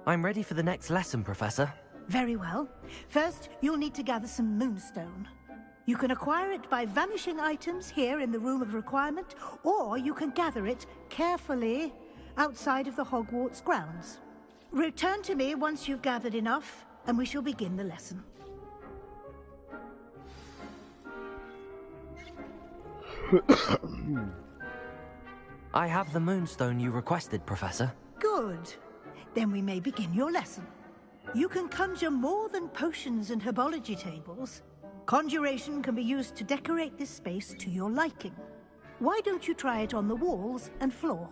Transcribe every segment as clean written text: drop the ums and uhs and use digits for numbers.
I'm ready for the next lesson, Professor. Very well. First, you'll need to gather some moonstone. You can acquire it by vanishing items here in the Room of Requirement, or you can gather it carefully outside of the Hogwarts grounds. Return to me once you've gathered enough, and we shall begin the lesson. I have the moonstone you requested, Professor. Good. Then we may begin your lesson. You can conjure more than potions and herbology tables. Conjuration can be used to decorate this space to your liking. Why don't you try it on the walls and floor?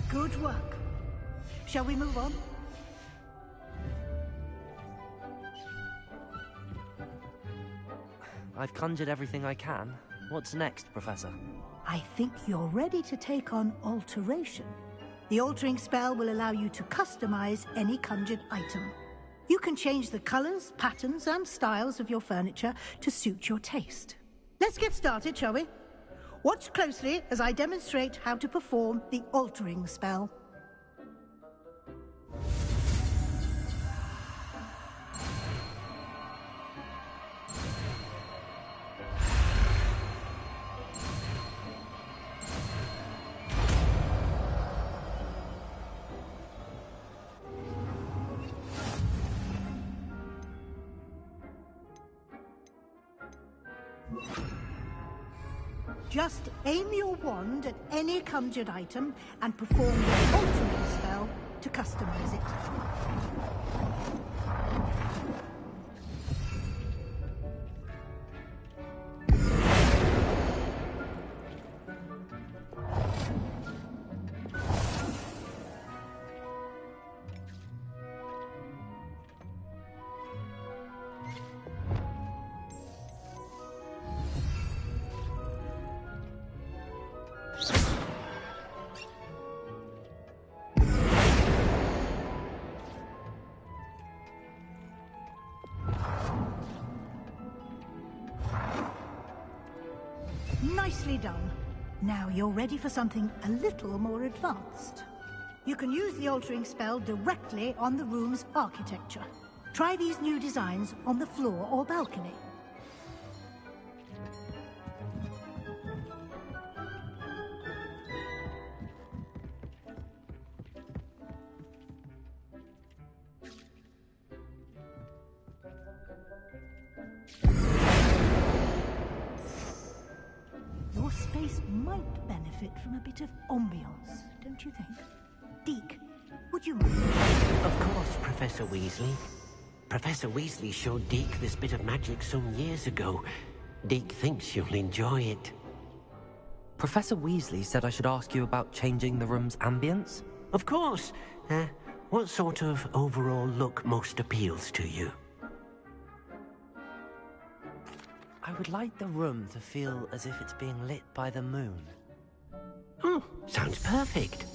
Good work. Shall we move on? I've conjured everything I can. What's next, Professor? I think you're ready to take on alteration. The altering spell will allow you to customize any conjured item. You can change the colors, patterns, and styles of your furniture to suit your taste. Let's get started, shall we? Watch closely as I demonstrate how to perform the altering spell. Just aim your wand at any conjured item and perform the altering spell to customize it. Nicely done. Now you're ready for something a little more advanced. You can use the altering spell directly on the room's architecture. Try these new designs on the floor or balcony. Your space might benefit from a bit of ambiance, don't you think? Deke, would you mind? Of course, Professor Weasley. Professor Weasley showed Deke this bit of magic some years ago. Deke thinks you'll enjoy it. Professor Weasley said I should ask you about changing the room's ambience? Of course. What sort of overall look most appeals to you? I would like the room to feel as if it's being lit by the moon. Oh, sounds perfect.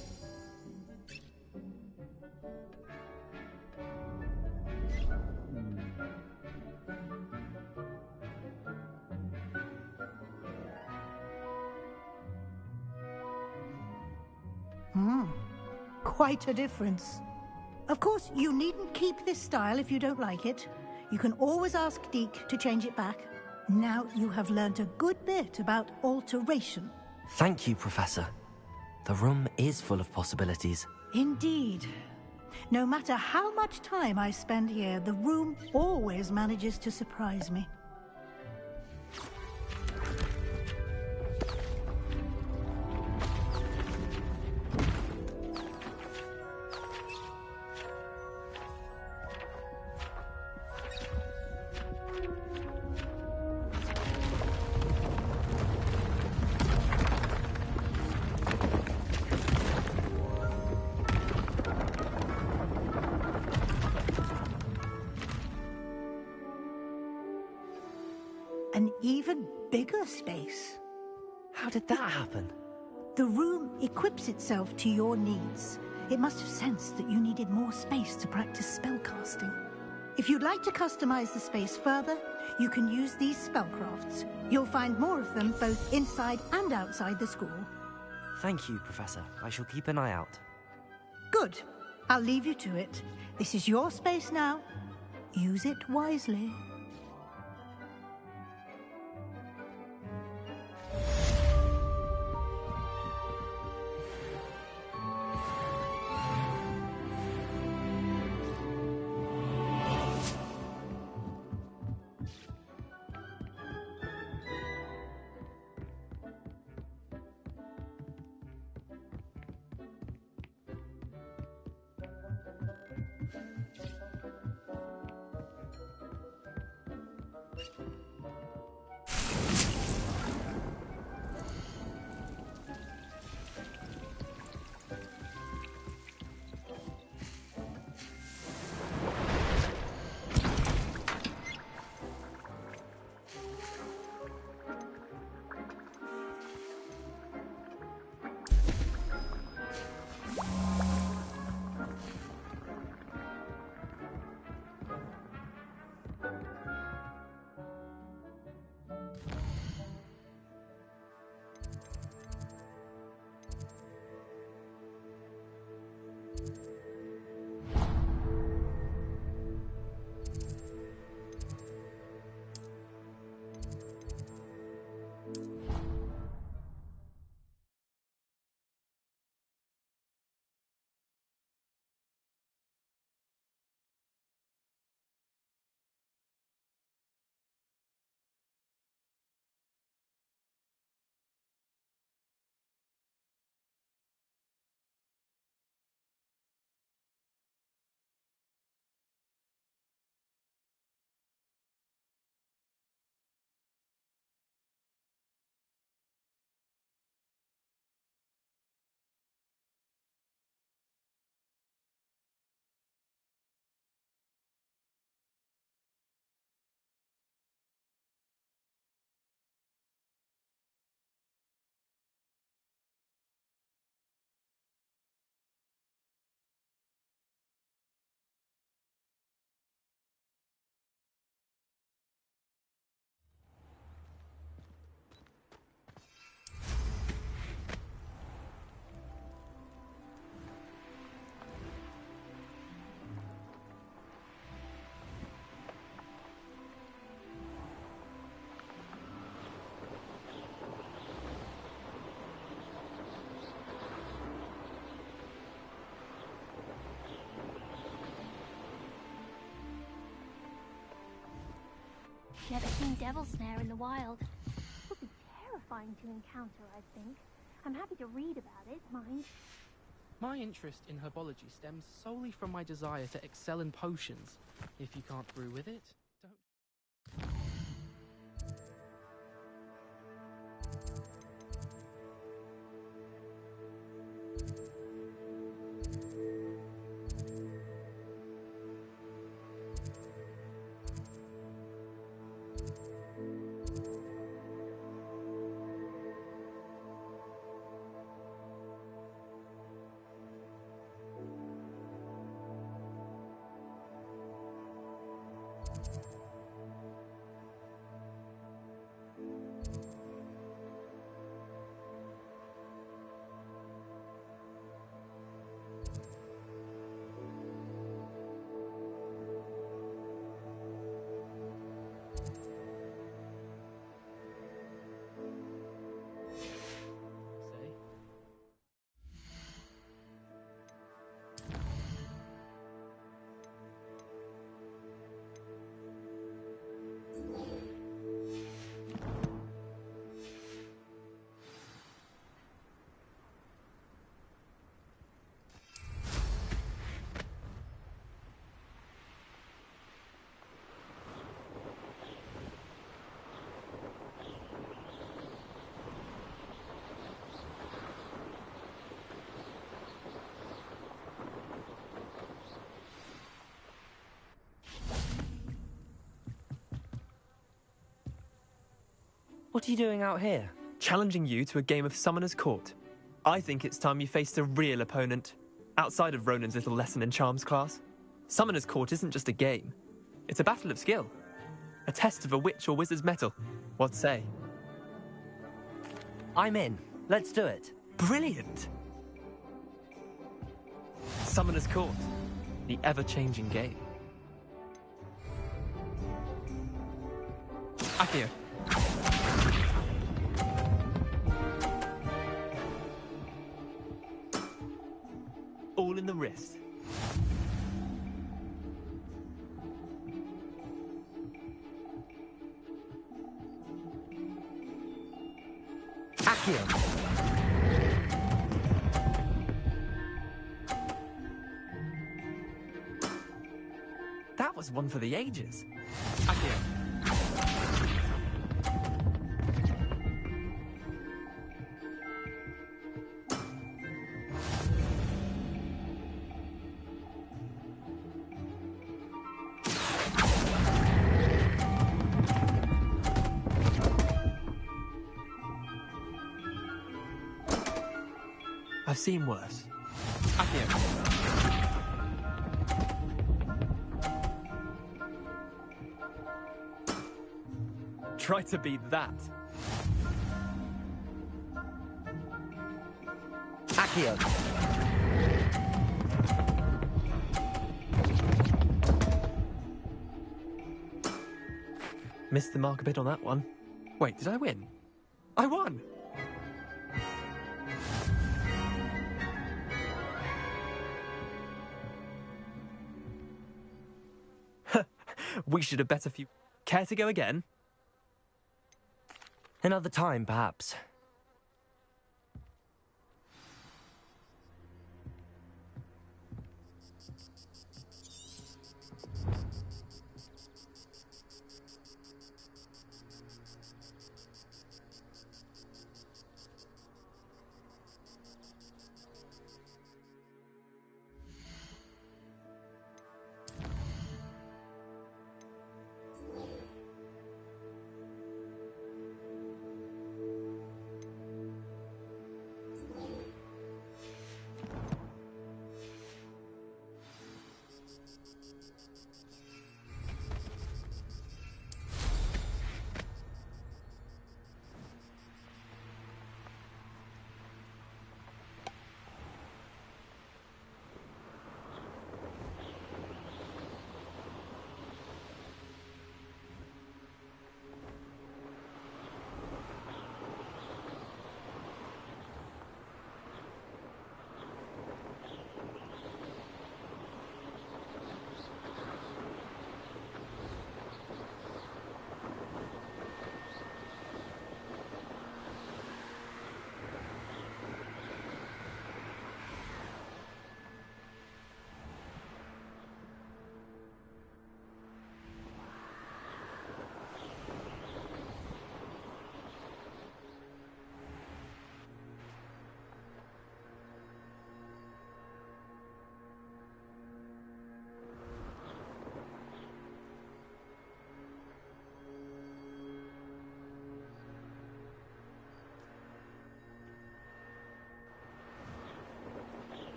Quite a difference. Of course, you needn't keep this style if you don't like it. You can always ask Deke to change it back. Now you have learnt a good bit about alteration. Thank you, Professor. The room is full of possibilities. Indeed. No matter how much time I spend here, the room always manages to surprise me. An even bigger space. How did that happen? The room equips itself to your needs. It must have sensed that you needed more space to practice spellcasting. If you'd like to customize the space further, you can use these spellcrafts. You'll find more of them both inside and outside the school. Thank you, Professor. I shall keep an eye out. Good. I'll leave you to it. This is your space now. Use it wisely. Never seen Devil Snare in the wild. Would be terrifying to encounter, I think. I'm happy to read about it, mind. My interest in herbology stems solely from my desire to excel in potions. If you can't brew with it, don't... What are you doing out here? Challenging you to a game of Summoner's Court. I think it's time you faced a real opponent, outside of Ronan's little lesson in charms class. Summoner's Court isn't just a game. It's a battle of skill. A test of a witch or wizard's mettle. What say? I'm in. Let's do it. Brilliant! Summoner's Court. The ever-changing game. Accio. All in the wrist. Accio. That was one for the ages. Accio. I've seen worse. Accio. Try to beat that. Accio. Missed the mark a bit on that one. Wait, did I win? I won! We should have bet a few... Care to go again? Another time, perhaps.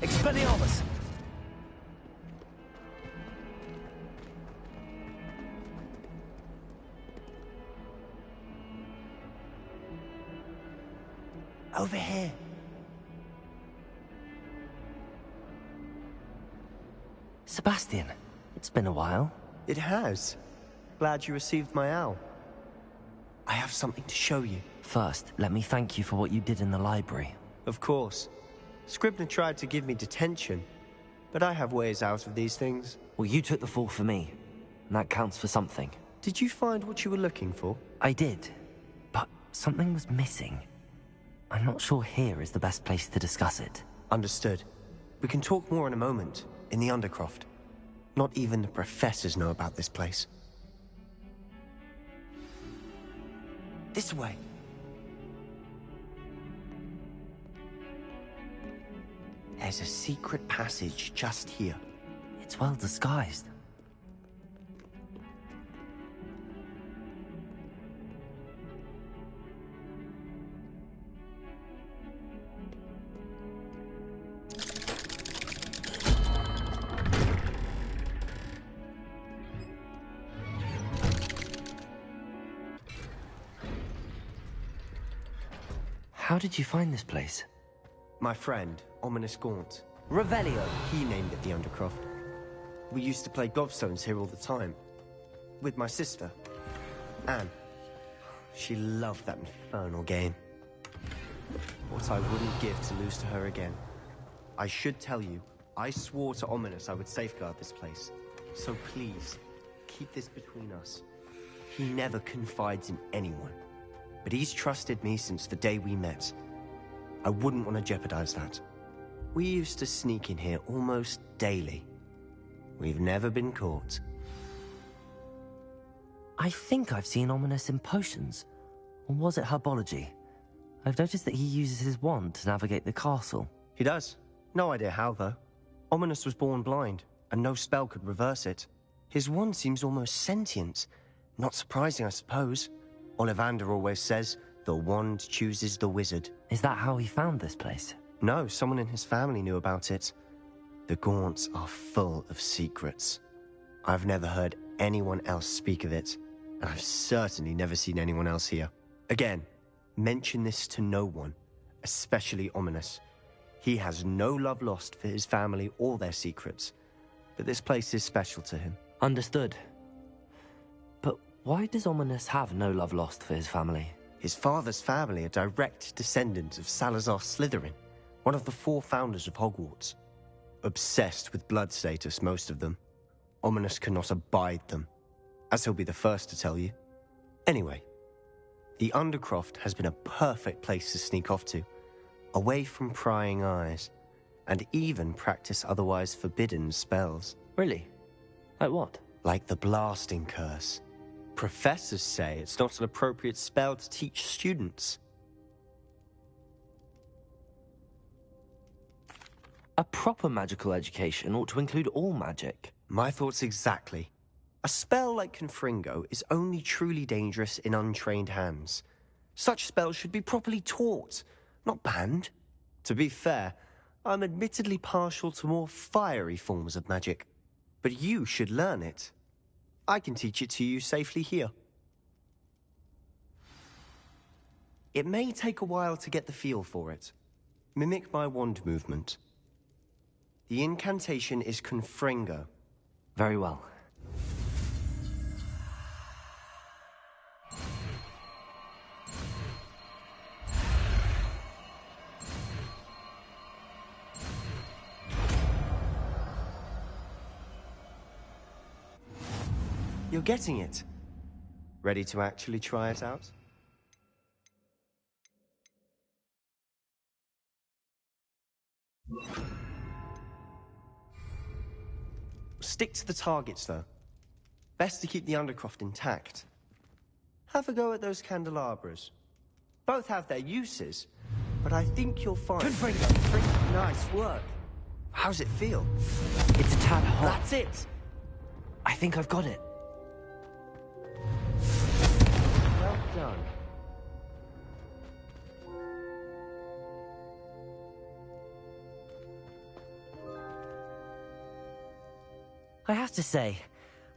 Expelliarmus! Over here. Sebastian, it's been a while. It has. Glad you received my owl. I have something to show you. First, let me thank you for what you did in the library. Of course. Scribner tried to give me detention, but I have ways out of these things. Well, you took the fall for me, and that counts for something. Did you find what you were looking for? I did, but something was missing. I'm not sure here is the best place to discuss it. Understood. We can talk more in a moment, in the Undercroft. Not even the professors know about this place. This way. There's a secret passage just here. It's well disguised. How did you find this place? My friend, Ominis Gaunt. Revelio. He named it the Undercroft. We used to play gobstones here all the time. With my sister, Anne. She loved that infernal game. What I wouldn't give to lose to her again. I should tell you, I swore to Ominis I would safeguard this place. So please, keep this between us. He never confides in anyone. But he's trusted me since the day we met. I wouldn't want to jeopardize that. We used to sneak in here almost daily. We've never been caught. I think I've seen Ominis in potions. Or was it herbology? I've noticed that he uses his wand to navigate the castle. He does. No idea how, though. Ominis was born blind, and no spell could reverse it. His wand seems almost sentient. Not surprising, I suppose. Ollivander always says, the wand chooses the wizard. Is that how he found this place? No, someone in his family knew about it. The Gaunts are full of secrets. I've never heard anyone else speak of it, and I've certainly never seen anyone else here. Again, mention this to no one, especially Ominis. He has no love lost for his family or their secrets, but this place is special to him. Understood. But why does Ominis have no love lost for his family? His father's family are direct descendants of Salazar Slytherin, one of the 4 founders of Hogwarts. Obsessed with blood status, most of them. Ominis cannot abide them, as he'll be the first to tell you. Anyway, the Undercroft has been a perfect place to sneak off to, away from prying eyes, and even practice otherwise forbidden spells. Really? Like what? Like the Blasting Curse. Professors say it's not an appropriate spell to teach students. A proper magical education ought to include all magic. My thoughts exactly. A spell like Confringo is only truly dangerous in untrained hands. Such spells should be properly taught, not banned. To be fair, I'm admittedly partial to more fiery forms of magic. But you should learn it. I can teach it to you safely here. It may take a while to get the feel for it. Mimic my wand movement. The incantation is Confringo. Very well. You're getting it. Ready to actually try it out? Stick to the targets, though. Best to keep the Undercroft intact. Have a go at those candelabras. Both have their uses, but I think you'll find... Confringo! Nice work. How's it feel? It's a tad hot. That's it! I think I've got it. Well done. I have to say,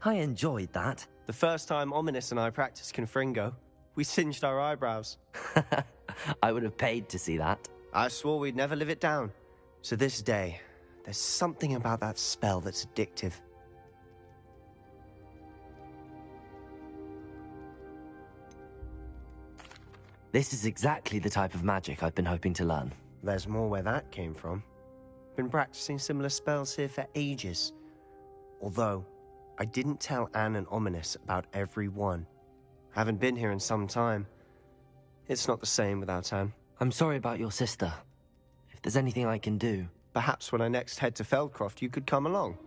I enjoyed that. The first time Ominous and I practiced Confringo, we singed our eyebrows. I would have paid to see that. I swore we'd never live it down. So this day, there's something about that spell that's addictive. This is exactly the type of magic I've been hoping to learn. There's more where that came from. Been practicing similar spells here for ages. Although, I didn't tell Anne and Ominous about every one. Haven't been here in some time. It's not the same without Anne. I'm sorry about your sister. If there's anything I can do... Perhaps when I next head to Feldcroft, you could come along.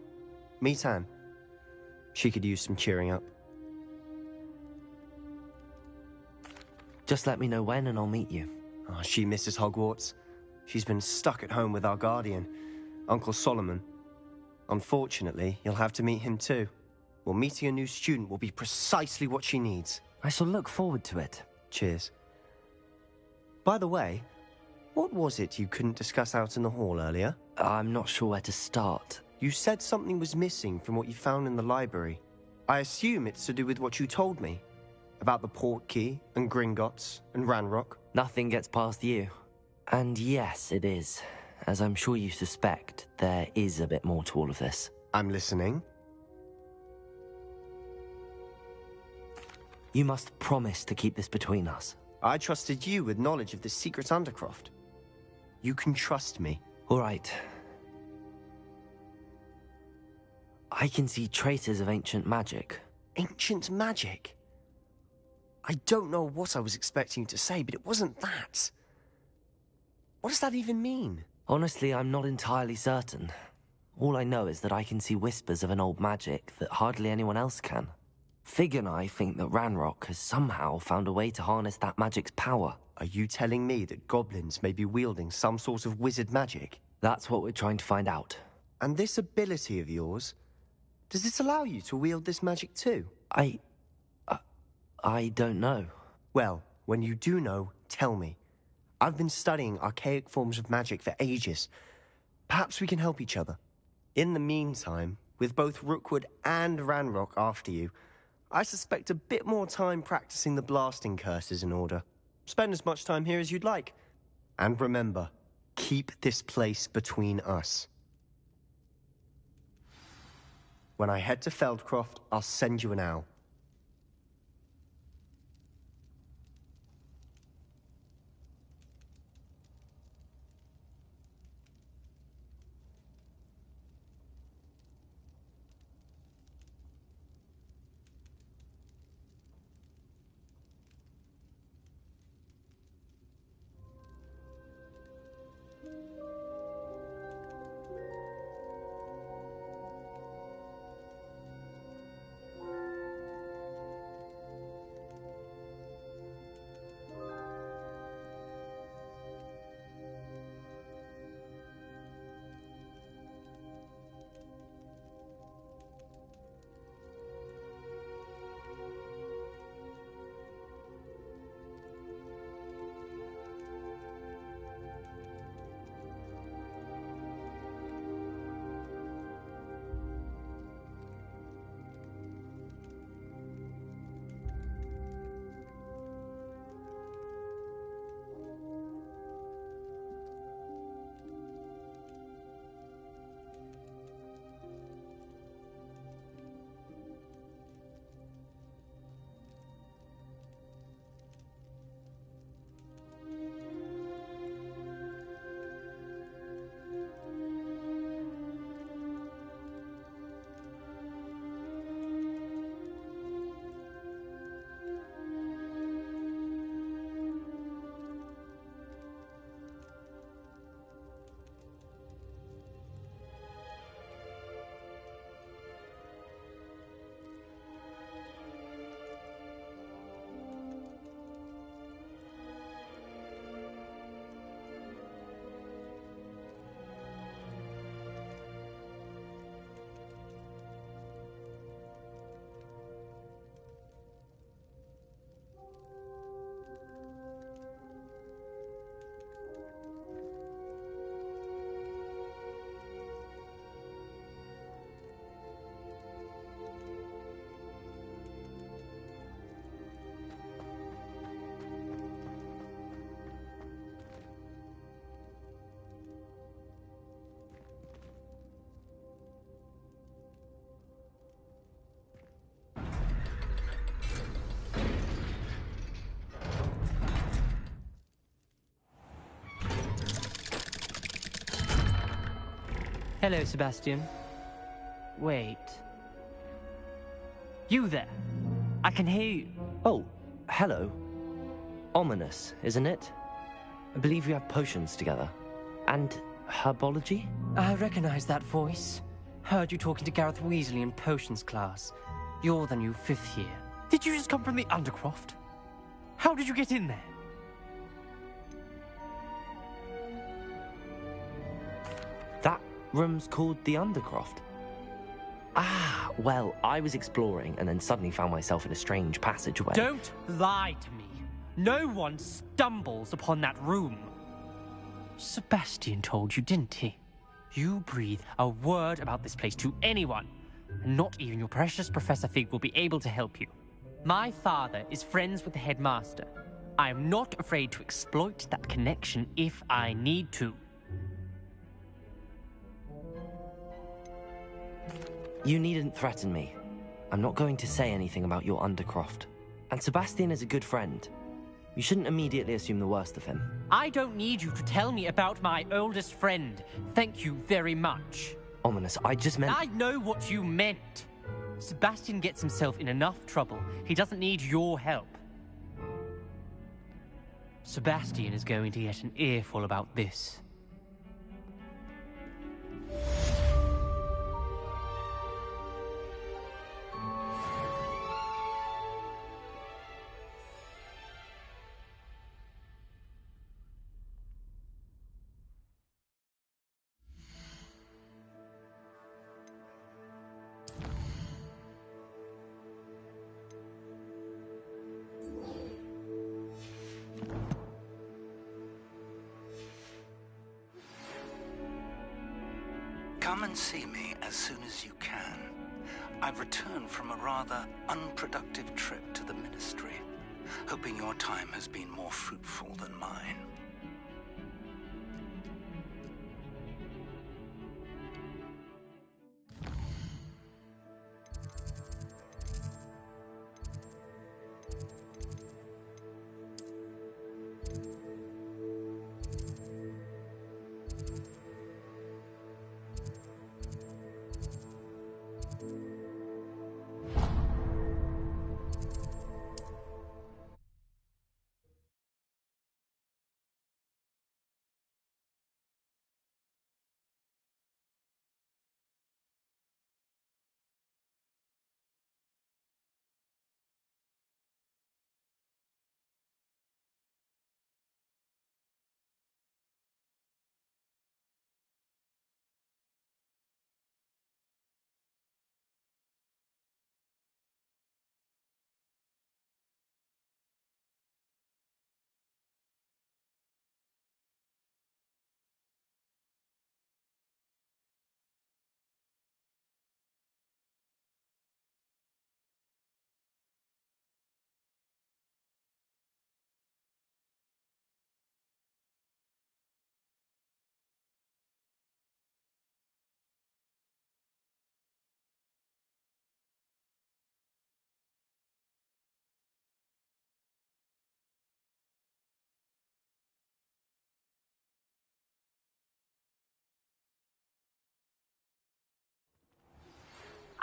Meet Anne. She could use some cheering up. Just let me know when and I'll meet you. Oh, she misses Hogwarts. She's been stuck at home with our guardian, Uncle Solomon. Unfortunately, you'll have to meet him too. Well, meeting a new student will be precisely what she needs. I shall look forward to it. Cheers. By the way, what was it you couldn't discuss out in the hall earlier? I'm not sure where to start. You said something was missing from what you found in the library. I assume it's to do with what you told me. About the Portkey, and Gringotts, and Ranrock. Nothing gets past you. And yes, it is. As I'm sure you suspect, there is a bit more to all of this. I'm listening. You must promise to keep this between us. I trusted you with knowledge of the secret Undercroft. You can trust me. All right. I can see traces of ancient magic. Ancient magic? I don't know what I was expecting to say, but it wasn't that. What does that even mean? Honestly, I'm not entirely certain. All I know is that I can see whispers of an old magic that hardly anyone else can. Fig and I think that Ranrock has somehow found a way to harness that magic's power. Are you telling me that goblins may be wielding some sort of wizard magic? That's what we're trying to find out. And this ability of yours, does it allow you to wield this magic too? I don't know. Well, when you do know, tell me. I've been studying archaic forms of magic for ages. Perhaps we can help each other. In the meantime, with both Rookwood and Ranrock after you, I suspect a bit more time practicing the blasting curse is in order. Spend as much time here as you'd like. And remember, keep this place between us. When I head to Feldcroft, I'll send you an owl. Hello, Sebastian. Wait. You there? I can hear you. Oh, hello. Ominous, isn't it? I believe you have potions together. And herbology? I recognize that voice. Heard you talking to Gareth Weasley in potions class. You're the new 5th year. Did you just come from the Undercroft? How did you get in there? That room's called the Undercroft. Ah, well, I was exploring and then suddenly found myself in a strange passageway. Don't lie to me. No one stumbles upon that room. Sebastian told you, didn't he? You breathe a word about this place to anyone, and not even your precious Professor Fig will be able to help you. My father is friends with the headmaster. I am not afraid to exploit that connection if I need to. You needn't threaten me. I'm not going to say anything about your Undercroft. And Sebastian is a good friend. You shouldn't immediately assume the worst of him. I don't need you to tell me about my oldest friend. Thank you very much. Ominous, I just meant... I know what you meant. Sebastian gets himself in enough trouble. He doesn't need your help. Sebastian is going to get an earful about this. Come and see me as soon as you can. I've returned from a rather unproductive trip to the Ministry, hoping your time has been more fruitful than mine.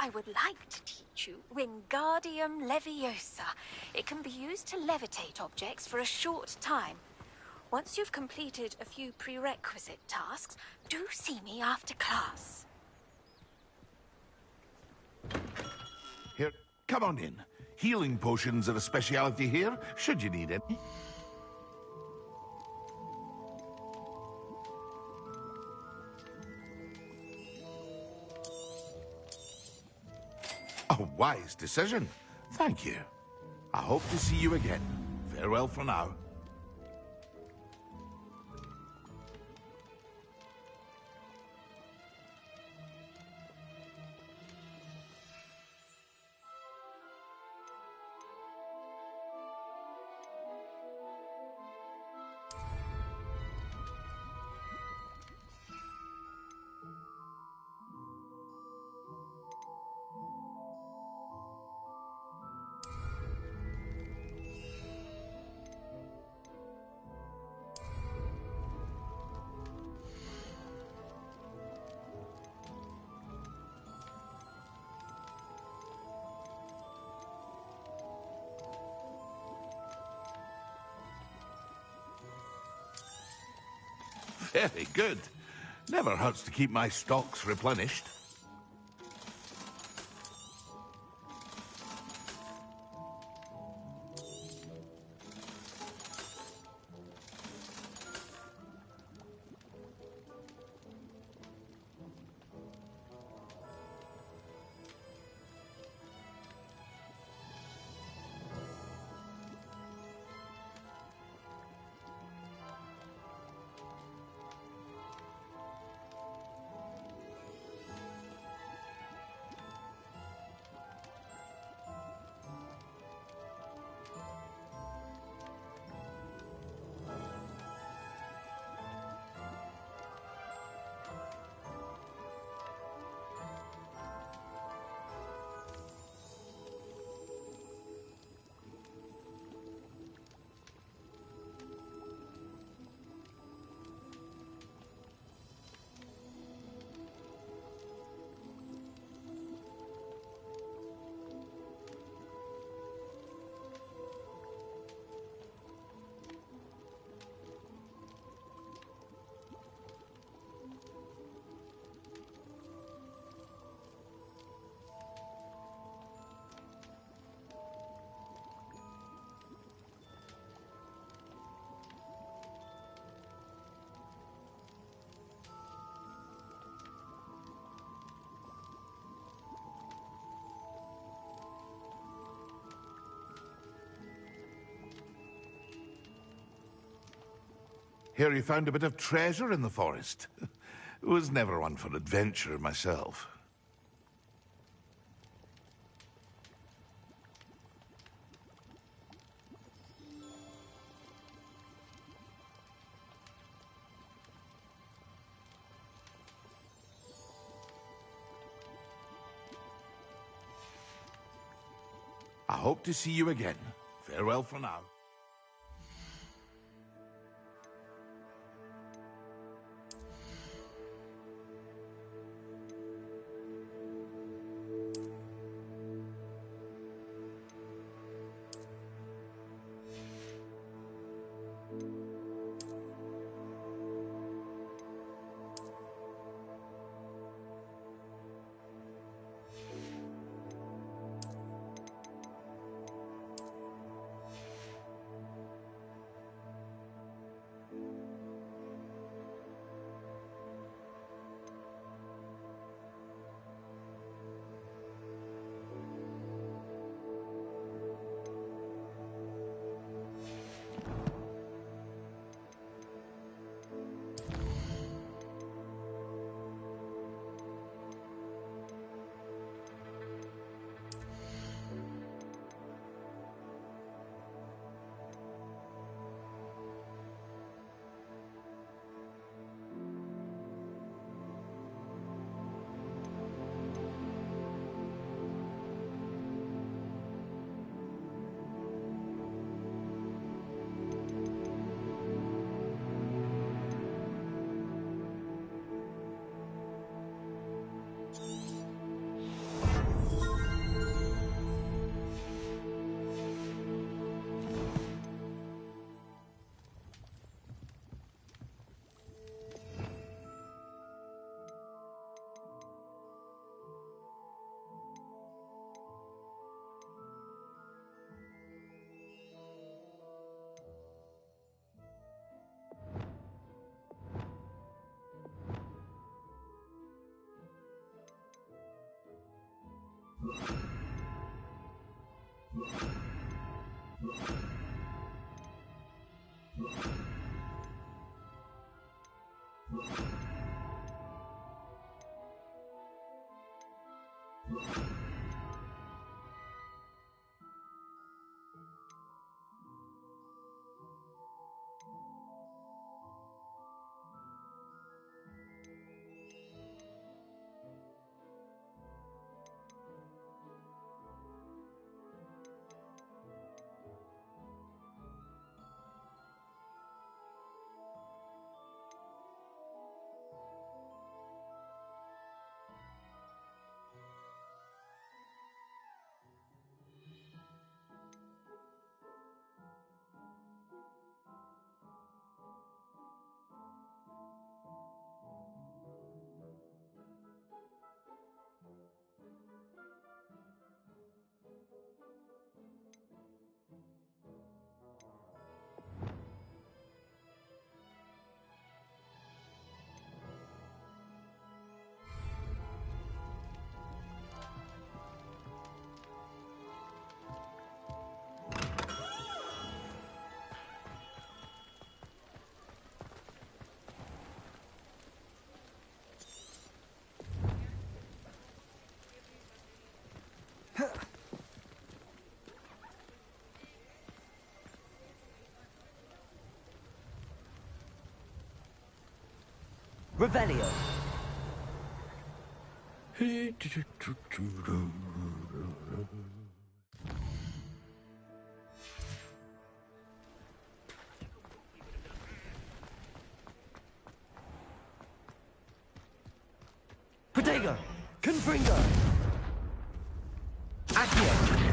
I would like to teach you Wingardium Leviosa. It can be used to levitate objects for a short time. Once you've completed a few prerequisite tasks, do see me after class. Here, come on in. Healing potions are a speciality here, should you need it. A wise decision. Thank you. I hope to see you again. Farewell for now. Very good. Never hurts to keep my stocks replenished. Hear you found a bit of treasure in the forest. Was never one for adventure myself. I hope to see you again. Farewell for now. Revelio. Protego! Confringo! Accio!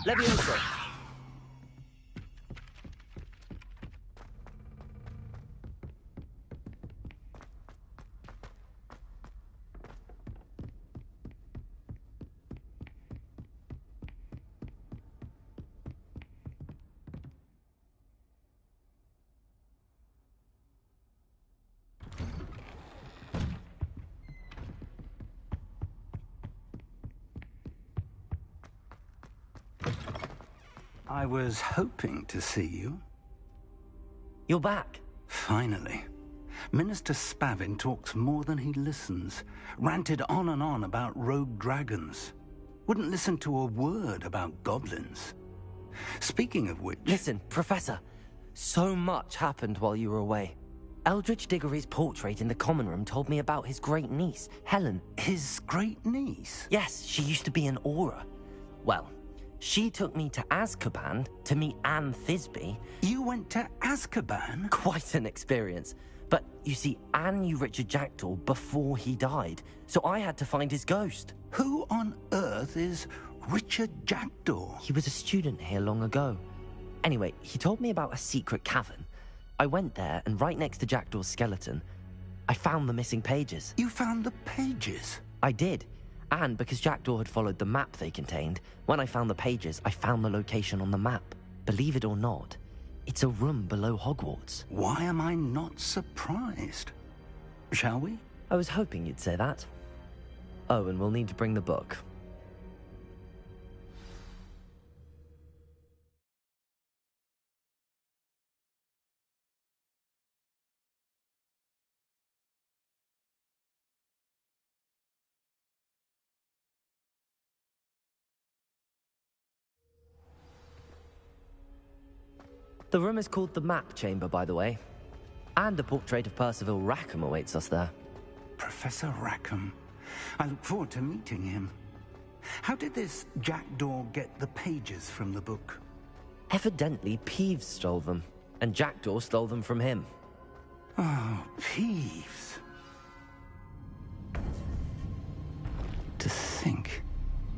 Leviosa! I was hoping to see you. You're back. Finally. Minister Spavin talks more than he listens. Ranted on and on about rogue dragons. Wouldn't listen to a word about goblins. Speaking of which... Listen, Professor. So much happened while you were away. Eldridge Diggory's portrait in the common room told me about his great niece, Helen. His great niece? Yes, she used to be an Auror. Well, she took me to Azkaban to meet Anne Thisbe. You went to Azkaban? Quite an experience. But, you see, Anne knew Richard Jackdaw before he died, so I had to find his ghost. Who on earth is Richard Jackdaw? He was a student here long ago. Anyway, he told me about a secret cavern. I went there, and right next to Jackdaw's skeleton, I found the missing pages. You found the pages? I did. And because Jackdaw had followed the map they contained, when I found the pages, I found the location on the map. Believe it or not, it's a room below Hogwarts. Why am I not surprised? Shall we? I was hoping you'd say that. Oh, and we'll need to bring the book. The room is called the Map Chamber, by the way. And a portrait of Percival Rackham awaits us there. Professor Rackham. I look forward to meeting him. How did this Jackdaw get the pages from the book? Evidently, Peeves stole them, and Jackdaw stole them from him. Oh, Peeves. To think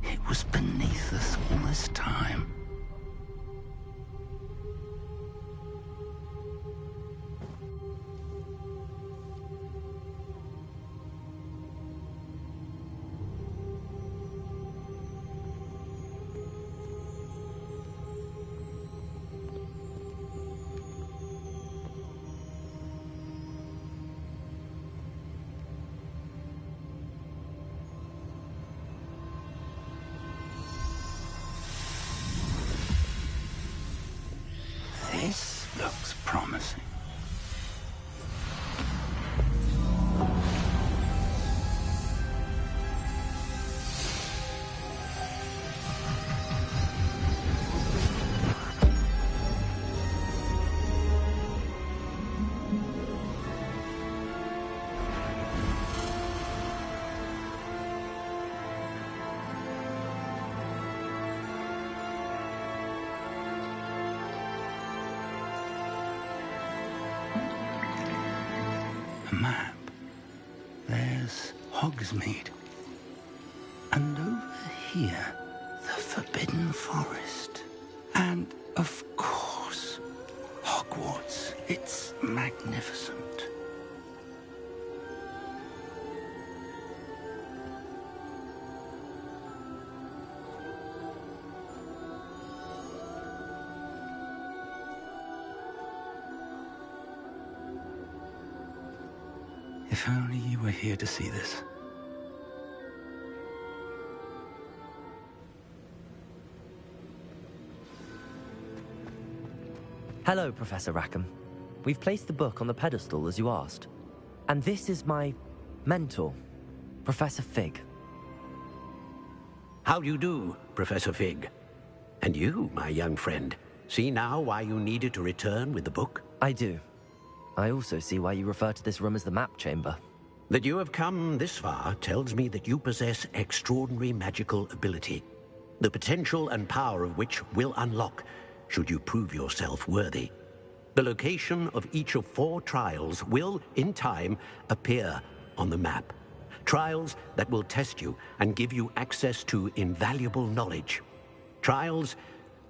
it was beneath us all this time. This looks promising. the map, there's Hogsmeade. And over here, the Forbidden Forest. And, of course, Hogwarts. It's magnificent. If only you were here to see this. Hello, Professor Rackham. We've placed the book on the pedestal as you asked. And this is my mentor, Professor Fig. How do you do, Professor Fig? And you, my young friend, see now why you needed to return with the book? I do. I also see why you refer to this room as the map chamber. That you have come this far tells me that you possess extraordinary magical ability, the potential and power of which will unlock should you prove yourself worthy. The location of each of 4 trials will, in time, appear on the map. Trials that will test you and give you access to invaluable knowledge. Trials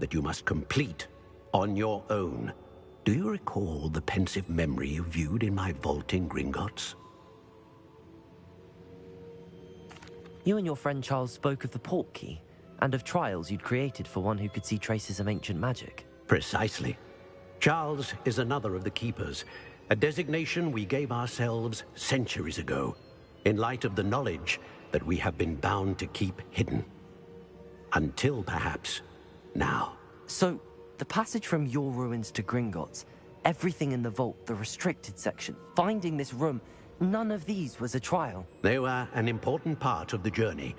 that you must complete on your own. Do you recall the pensive memory you viewed in my vault in Gringotts? You and your friend Charles spoke of the Portkey, and of trials you'd created for one who could see traces of ancient magic. Precisely. Charles is another of the Keepers, a designation we gave ourselves centuries ago, in light of the knowledge that we have been bound to keep hidden. Until, perhaps, now. So, the passage from your ruins to Gringotts, everything in the vault, the restricted section, finding this room, none of these was a trial. They were an important part of the journey,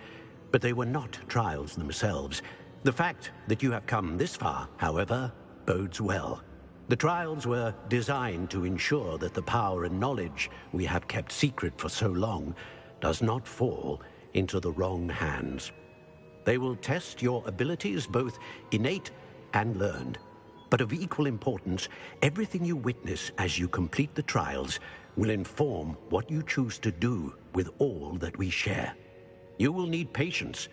but they were not trials themselves. The fact that you have come this far, however, bodes well. The trials were designed to ensure that the power and knowledge we have kept secret for so long does not fall into the wrong hands. They will test your abilities, both innate and learned. But of equal importance, everything you witness as you complete the trials will inform what you choose to do with all that we share. You will need patience.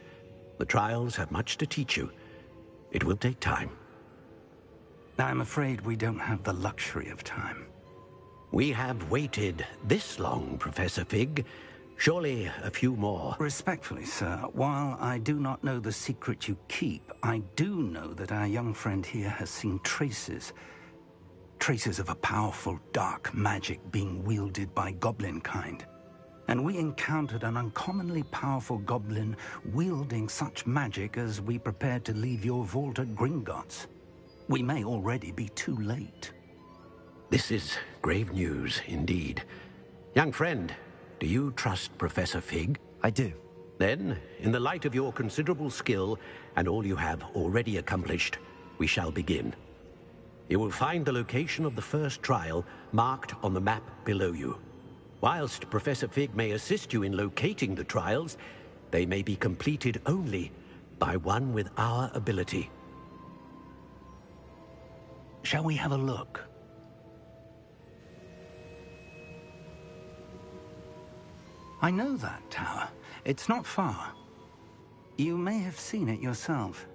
The trials have much to teach you. It will take time. I'm afraid we don't have the luxury of time. We have waited this long, Professor Fig. Surely a few more. Respectfully, sir, while I do not know the secret you keep, I do know that our young friend here has seen traces of a powerful dark magic being wielded by goblin kind. And we encountered an uncommonly powerful goblin wielding such magic as we prepared to leave your vault at Gringotts. We may already be too late. This is grave news indeed. Young friend, do you trust Professor Fig? I do. Then, in the light of your considerable skill and all you have already accomplished, we shall begin. You will find the location of the first trial marked on the map below you. Whilst Professor Fig may assist you in locating the trials, they may be completed only by one with our ability. Shall we have a look? I know that tower. It's not far. You may have seen it yourself.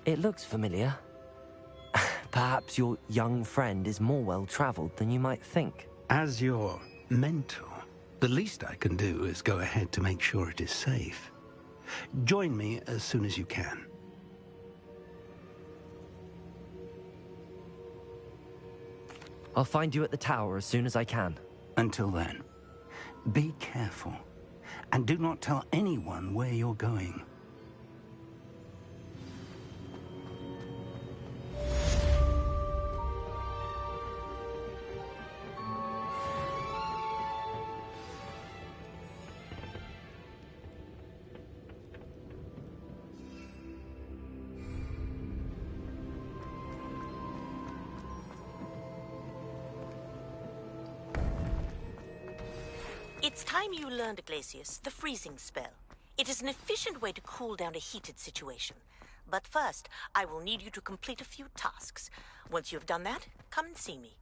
It looks familiar. Perhaps your young friend is more well-traveled than you might think. As your mentor, the least I can do is go ahead to make sure it is safe. Join me as soon as you can. I'll find you at the tower as soon as I can. Until then, be careful, and do not tell anyone where you're going. It's time you learned, Iglesias, the freezing spell. It is an efficient way to cool down a heated situation. But first, I will need you to complete a few tasks. Once you have done that, come and see me.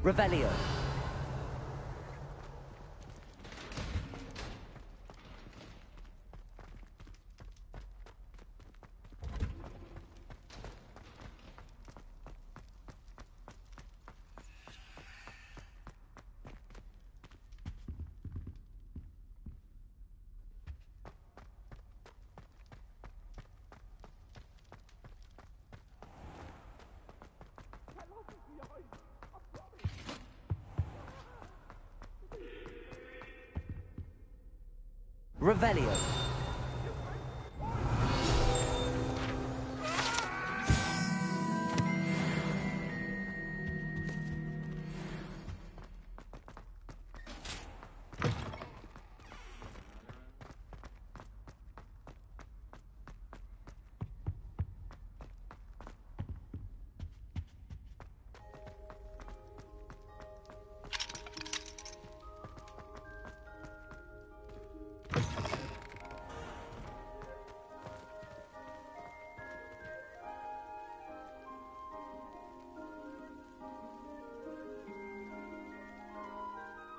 Revelio. Revelio.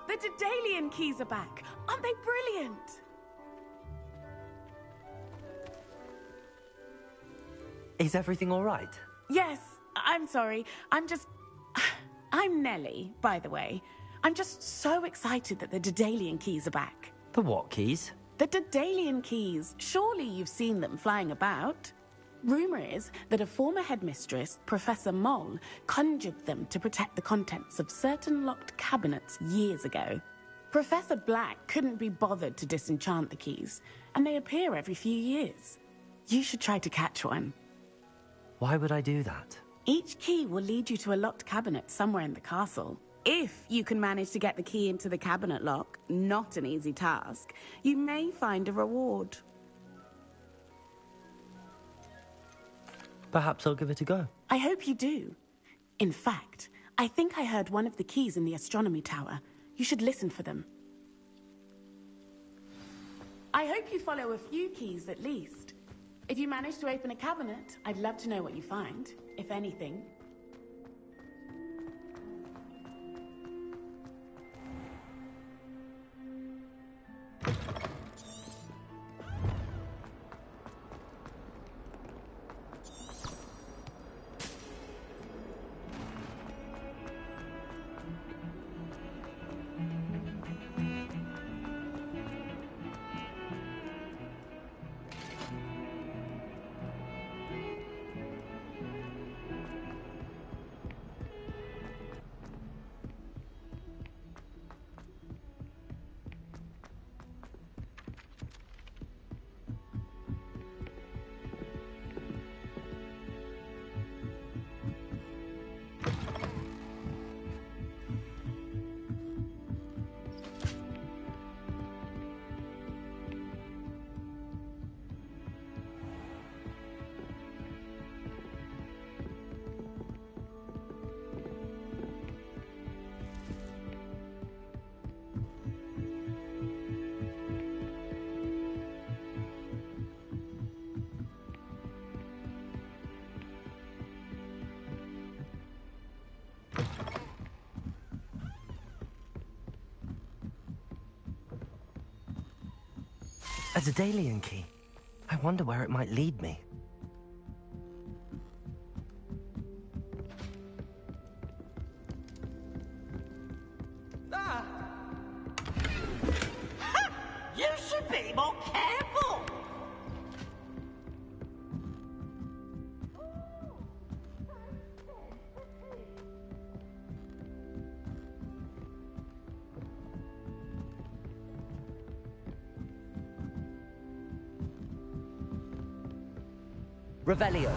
The Daedalian keys are back. Aren't they brilliant? Is everything all right? Yes, I'm sorry. I'm Nellie, by the way. I'm just so excited that the Daedalian keys are back. The what keys? The Daedalian keys. Surely you've seen them flying about. Rumor is that a former headmistress, Professor Moll, conjured them to protect the contents of certain locked cabinets years ago. Professor Black couldn't be bothered to disenchant the keys, and they appear every few years. You should try to catch one. Why would I do that? Each key will lead you to a locked cabinet somewhere in the castle. If you can manage to get the key into the cabinet lock, not an easy task, you may find a reward. Perhaps I'll give it a go. I hope you do. In fact, I think I heard one of the keys in the astronomy tower. You should listen for them. I hope you follow a few keys at least. If you manage to open a cabinet, I'd love to know what you find, if anything. A Daedalian key. I wonder where it might lead me. Ah! You should be more careful! Revelio.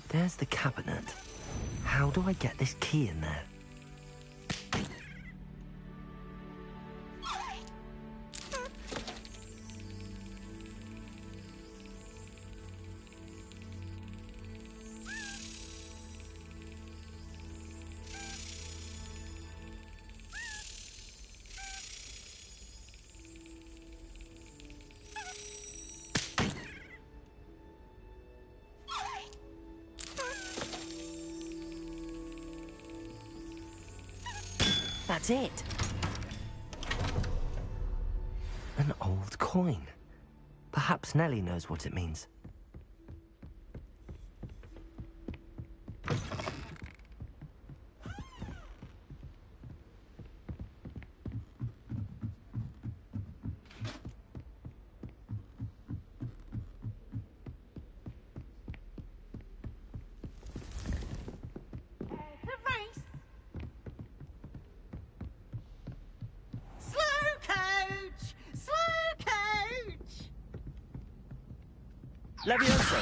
There's the cabinet. How do I get this key in there? That's it. An old coin. Perhaps Nellie knows what it means. Levioso!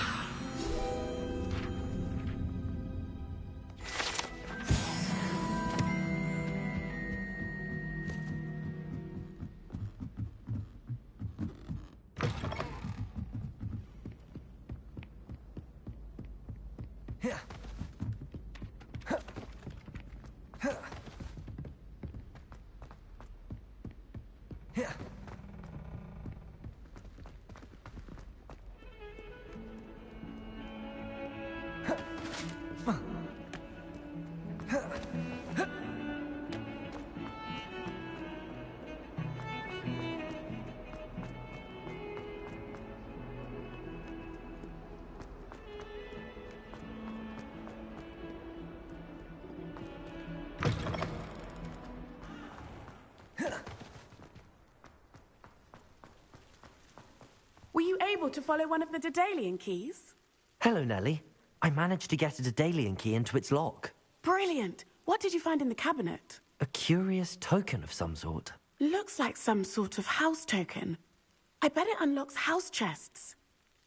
Were you able to follow one of the Daedalian keys? Hello, Nellie. I managed to get a Daedalian key into its lock. Brilliant! What did you find in the cabinet? A curious token of some sort. Looks like some sort of house token. I bet it unlocks house chests.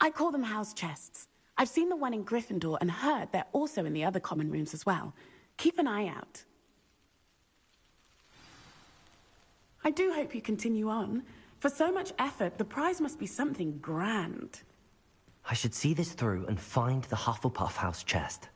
I call them house chests. I've seen the one in Gryffindor and heard they're also in the other common rooms as well. Keep an eye out. I do hope you continue on. For so much effort, the prize must be something grand. I should see this through and find the Hufflepuff house chest.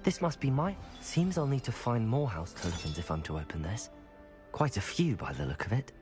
This must be my... Seems I'll need to find more house tokens if I'm to open this. Quite a few by the look of it.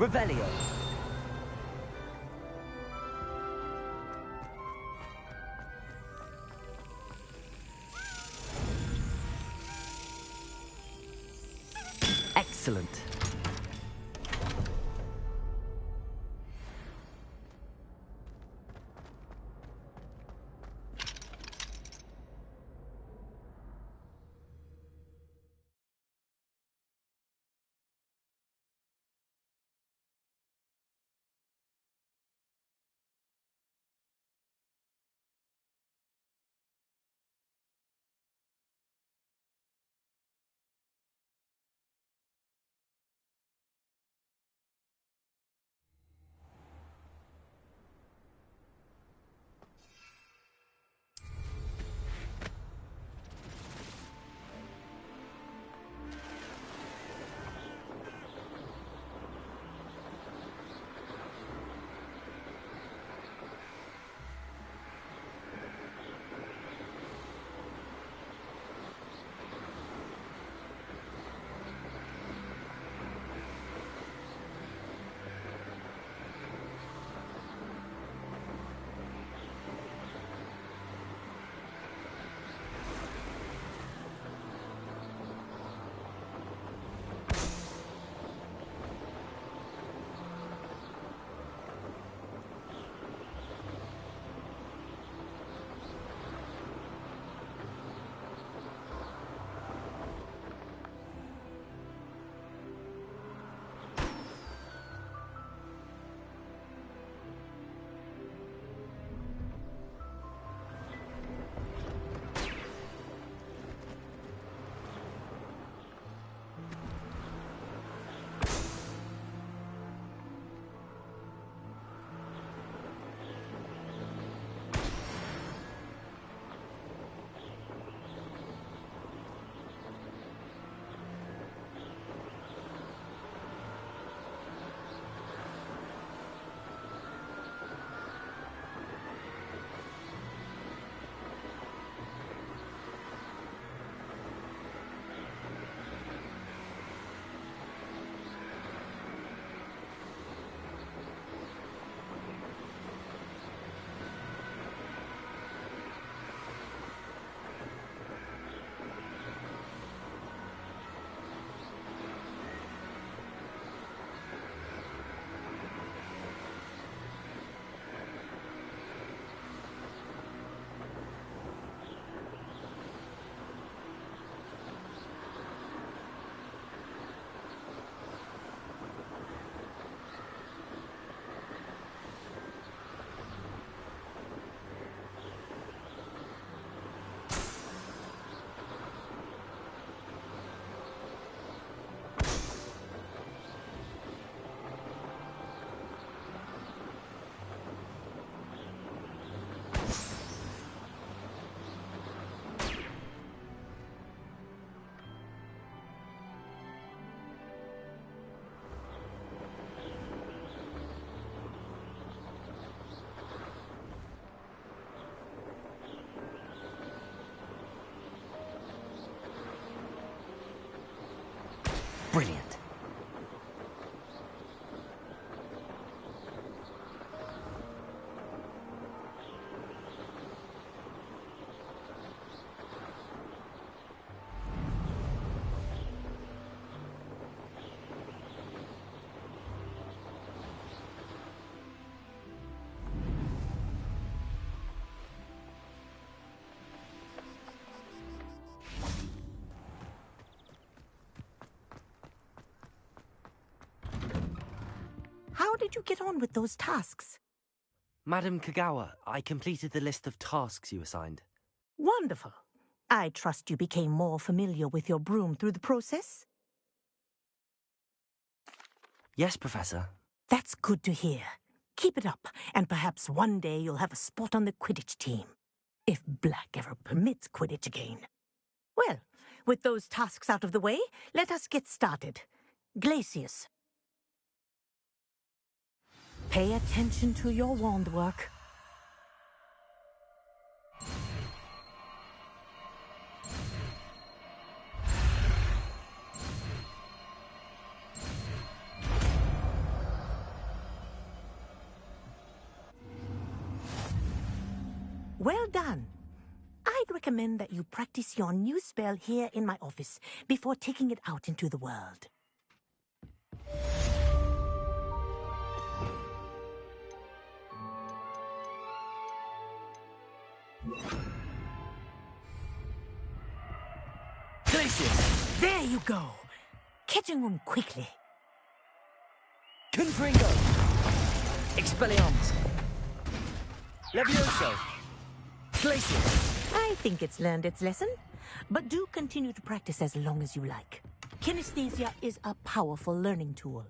Revelio. Excellent. Brilliant. How did you get on with those tasks? Madam Kagawa, I completed the list of tasks you assigned. Wonderful. I trust you became more familiar with your broom through the process? Yes, Professor. That's good to hear. Keep it up, and perhaps one day you'll have a spot on the Quidditch team. If Black ever permits Quidditch again. Well, with those tasks out of the way, let us get started. Glacius. Pay attention to your wand work. Well done. I'd recommend that you practice your new spell here in my office before taking it out into the world. Glacius! There you go. Catching them quickly. Confringo! Expelliarmus! Levioso! Glacius! I think it's learned its lesson, but do continue to practice as long as you like. Kinesthesia is a powerful learning tool.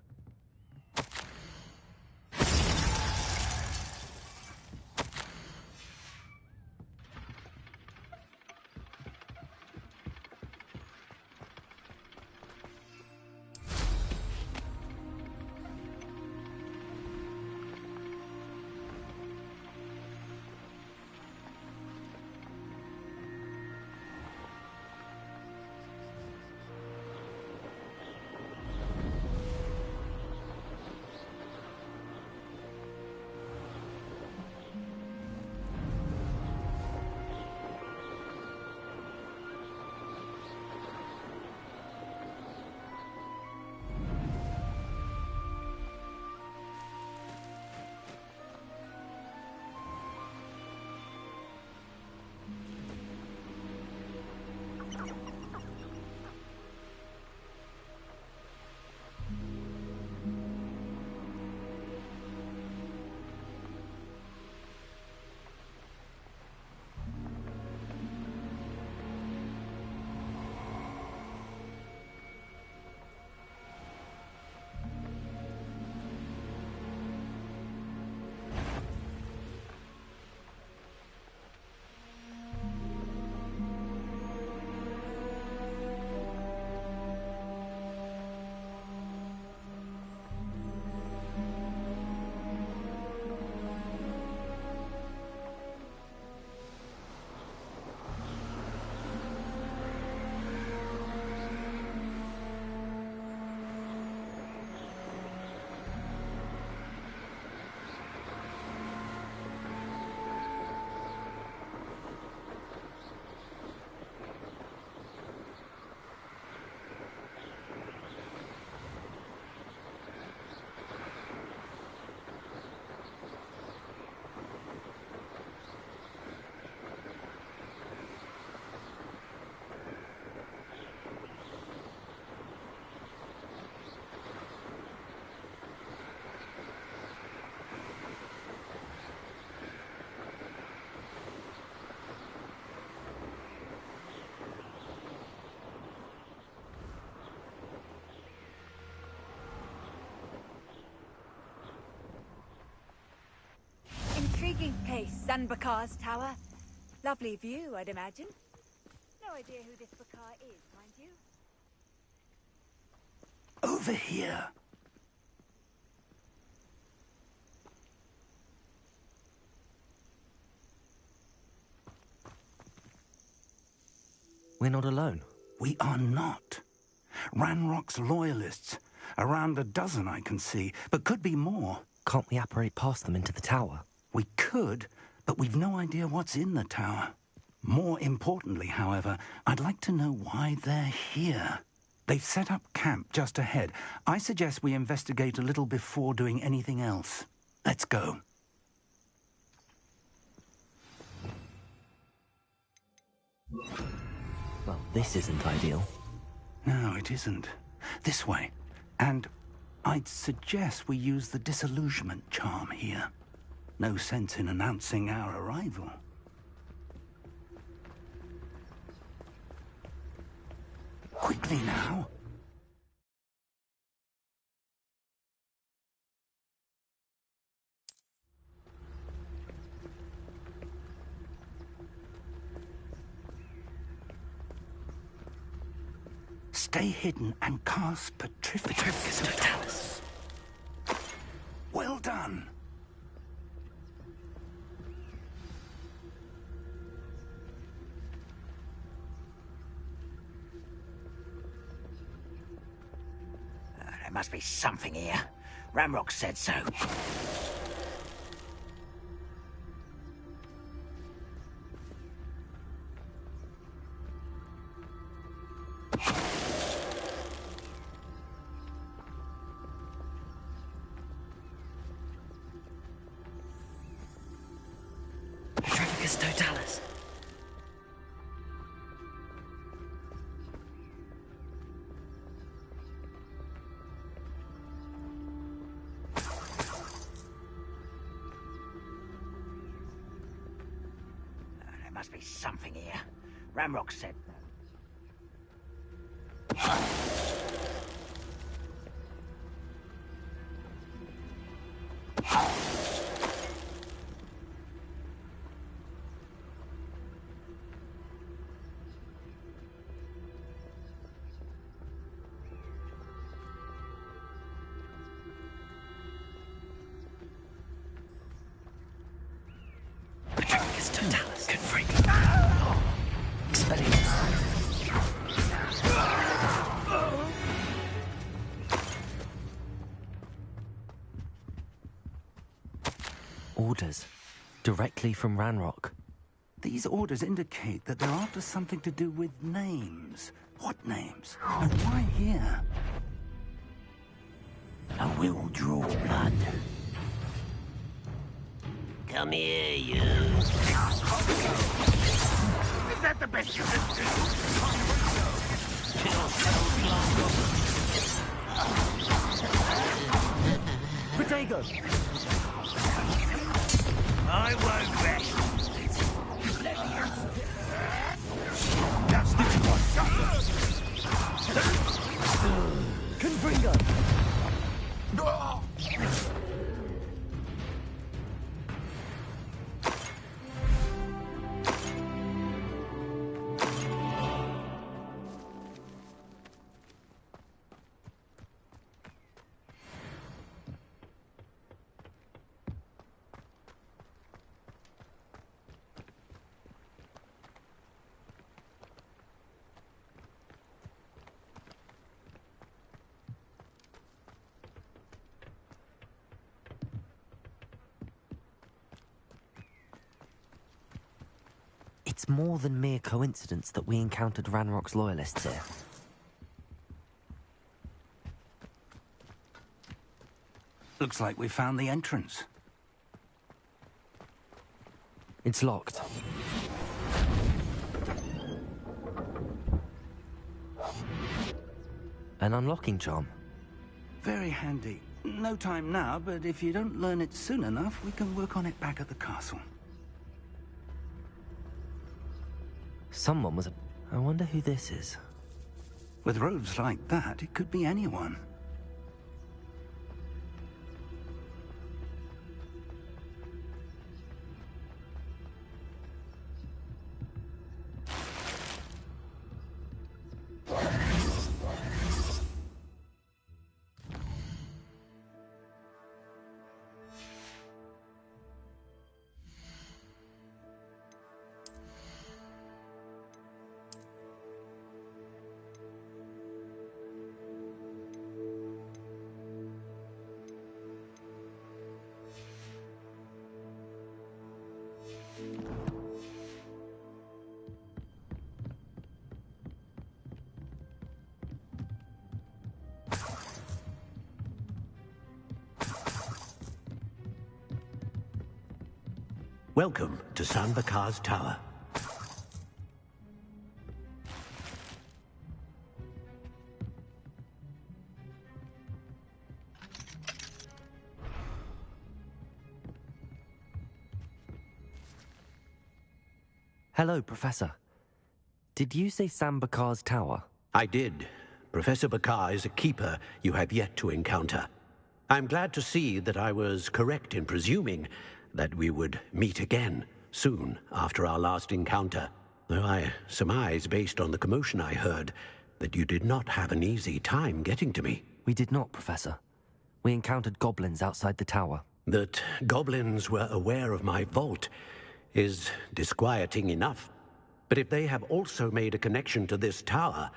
Intriguing place, Zanbakar's tower. Lovely view, I'd imagine. No idea who this Bakar is, mind you. Over here. We're not alone. We are not. Ranrock's loyalists. Around a dozen I can see, but could be more. Can't we apparate past them into the tower? We could, but we've no idea what's in the tower. More importantly, however, I'd like to know why they're here. They've set up camp just ahead. I suggest we investigate a little before doing anything else. Let's go. Well, this isn't ideal. No, it isn't. This way. And I'd suggest we use the disillusionment charm here. No sense in announcing our arrival. Quickly now. Stay hidden and cast Petrificus Totalis. Well done. There must be something here. Ranrock said so. Petrificus Totalis. There must be something here. Ranrock said so. Petrificus Totalis. Confringo. Expelliarmus. Orders. Directly from Ranrock. These orders indicate that they're after something to do with names. What names? And why here? I will draw blood. Come here, you. Is that the best you can do? Protego! I won't rest. Confringo! It's more than mere coincidence that we encountered Ranrock's loyalists here. Looks like we found the entrance. It's locked. An unlocking charm. Very handy. No time now, but if you don't learn it soon enough, we can work on it back at the castle. Someone was... I wonder who this is. With robes like that, it could be anyone. Welcome to San Bakar's Tower. Hello, Professor. Did you say San Bakar's Tower? I did. Professor Bakar is a keeper you have yet to encounter. I'm glad to see that I was correct in presuming that we would meet again soon after our last encounter, though I surmise, based on the commotion I heard, that you did not have an easy time getting to me. We did not, Professor. We encountered goblins outside the tower. That goblins were aware of my vault is disquieting enough. But if they have also made a connection to this tower,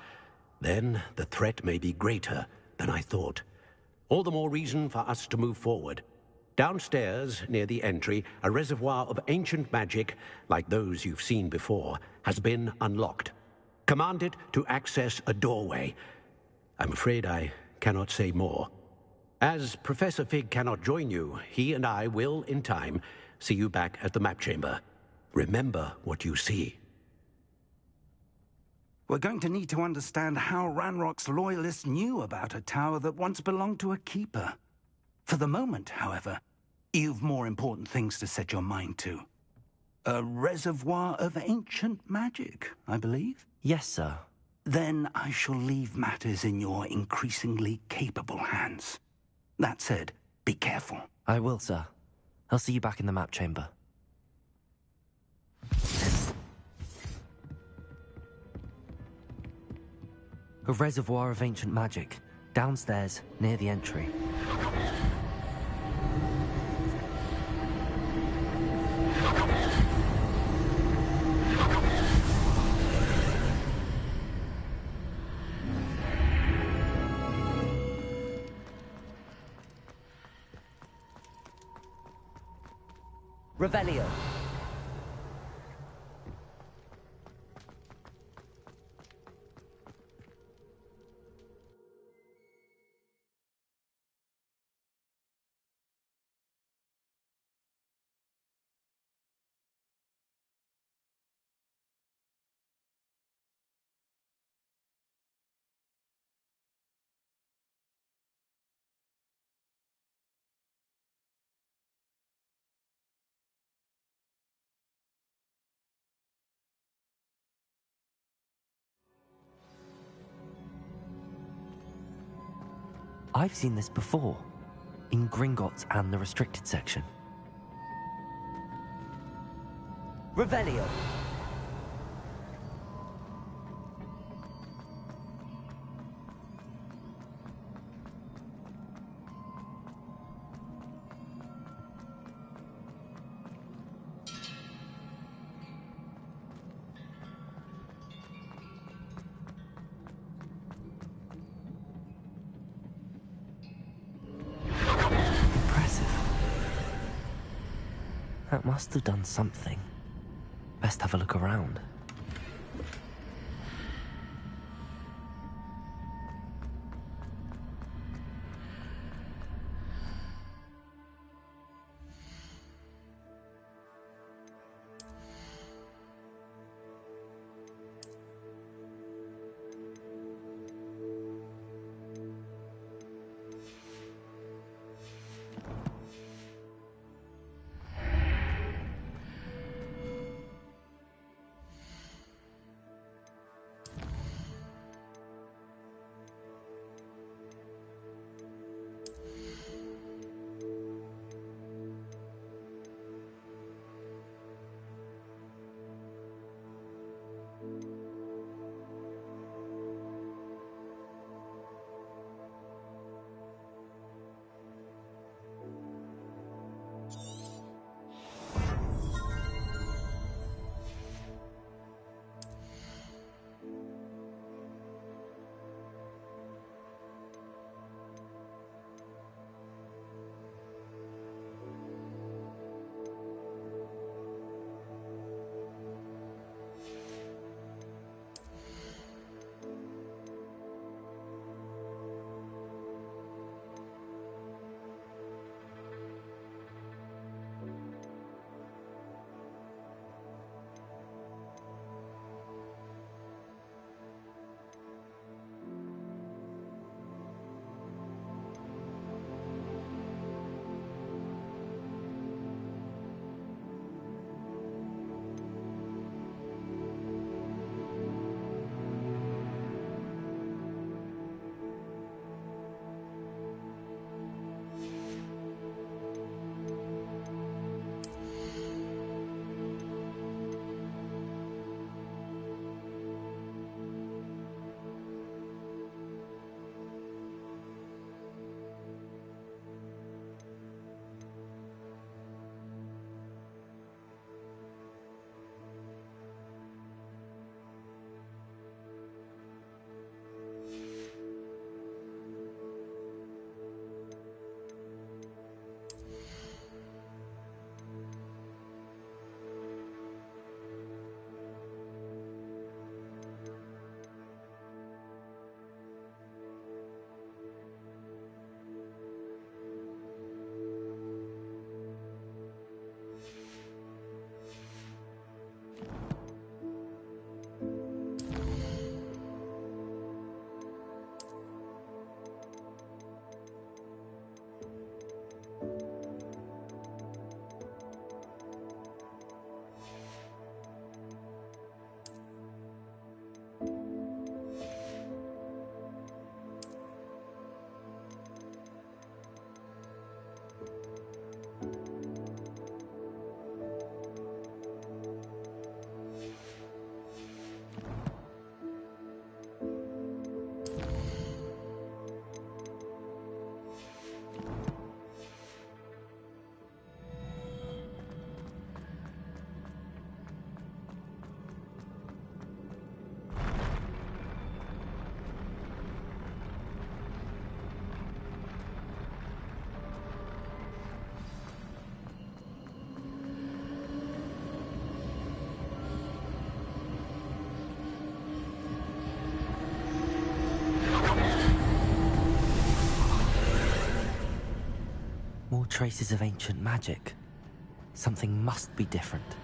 then the threat may be greater than I thought. All the more reason for us to move forward. Downstairs, near the entry, a reservoir of ancient magic, like those you've seen before, has been unlocked. Command it to access a doorway. I'm afraid I cannot say more. As Professor Fig cannot join you, he and I will, in time, see you back at the map chamber. Remember what you see. We're going to need to understand how Ranrock's loyalists knew about a tower that once belonged to a keeper. For the moment, however, you've more important things to set your mind to. A reservoir of ancient magic, I believe? Yes, sir. Then I shall leave matters in your increasingly capable hands. That said, be careful. I will, sir. I'll see you back in the map chamber. A reservoir of ancient magic, downstairs, near the entry. Revelio. I've seen this before, in Gringotts and the restricted section. Revelio. That must have done something. Best have a look around. traces of ancient magic. Something must be different.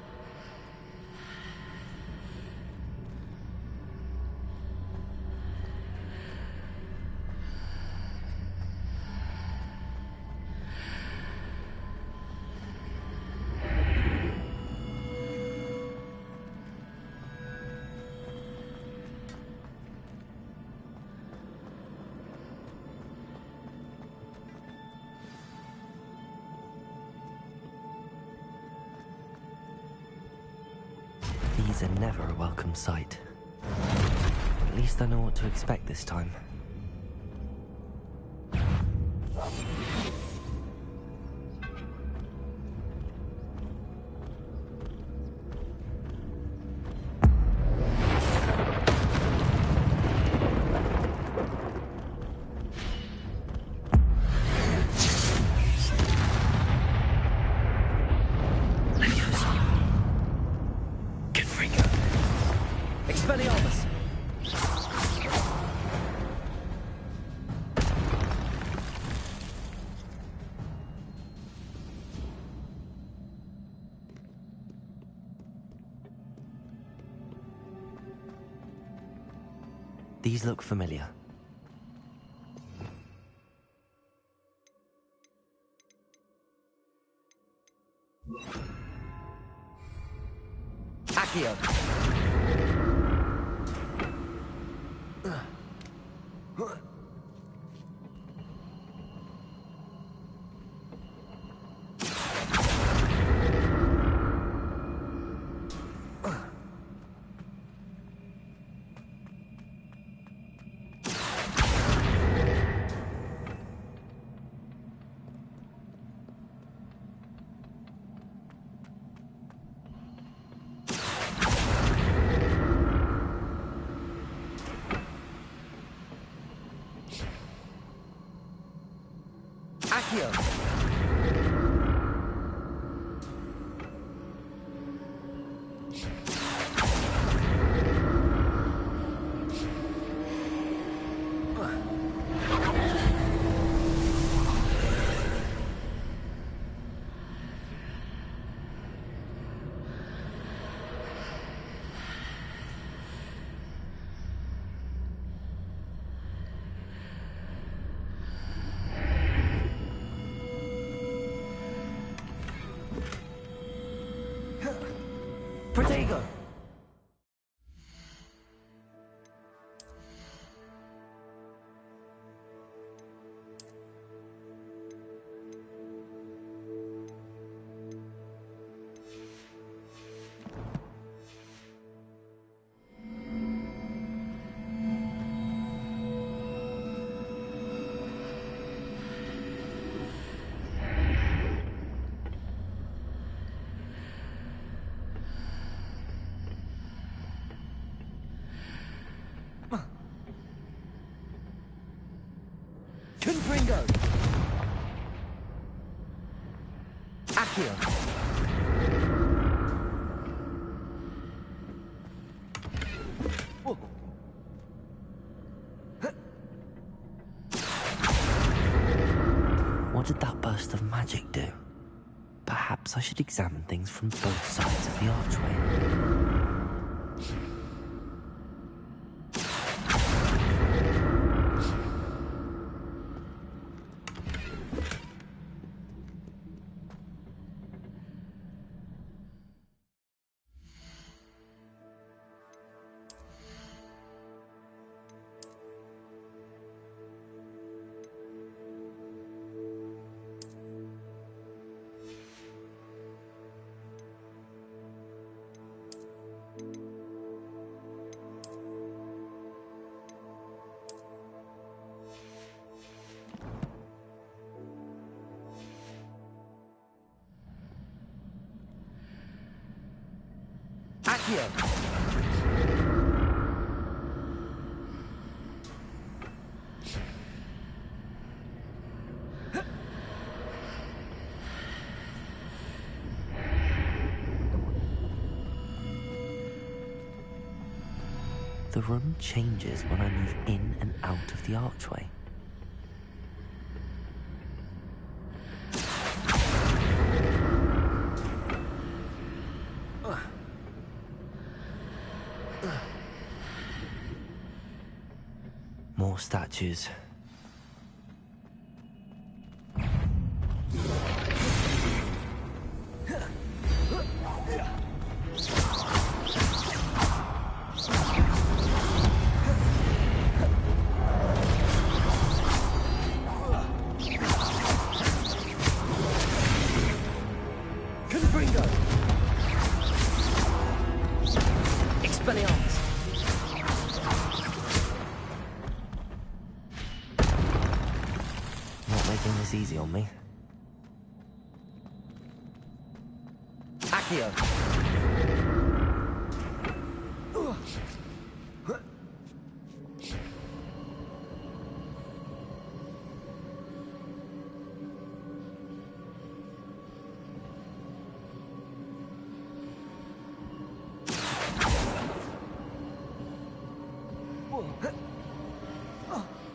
These are never a welcome sight. At least I know what to expect this time. Expelliarmus! These look familiar. Accio! Accio! Protego! Confringo! Accio! What did that burst of magic do? Perhaps I should examine things from both sides of the archway. Accio! The room changes when I move in and out of the archway. More statues. Confringo! Expelliarmus! Not making this easy on me. Accio!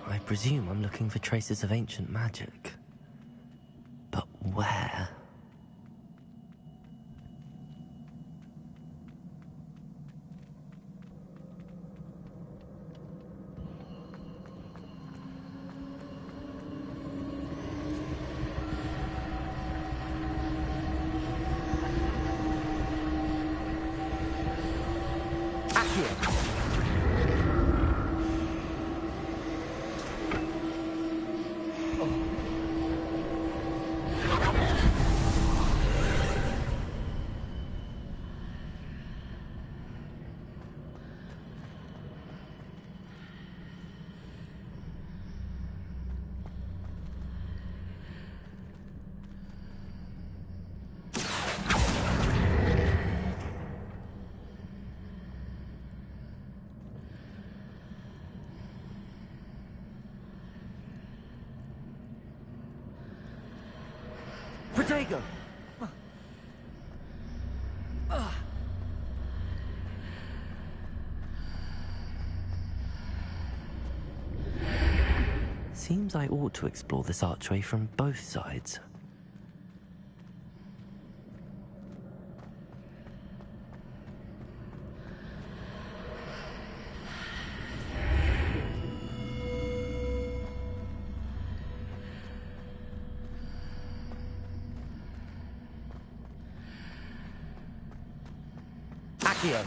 I presume I'm looking for traces of ancient magic. But where? Protego! Seems I ought to explore this archway from both sides. Accio!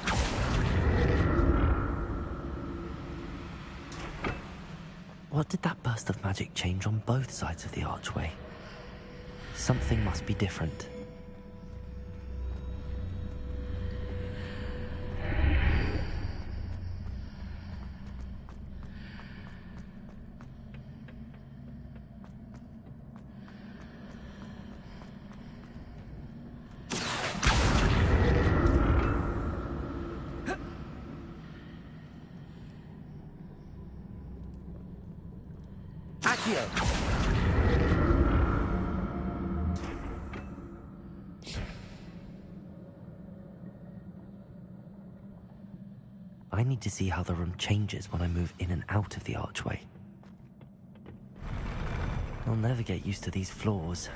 What did that burst of magic change on both sides of the archway? Something must be different. I need to see how the room changes when I move in and out of the archway. I'll never get used to these floors.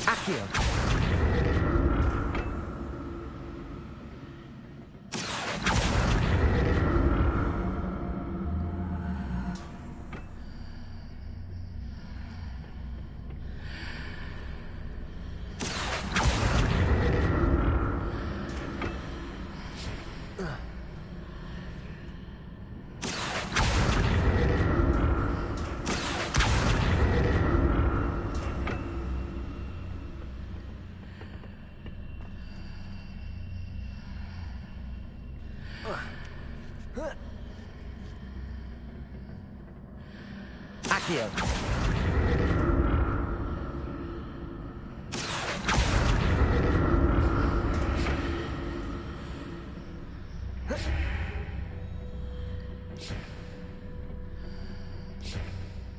Accio. Accio.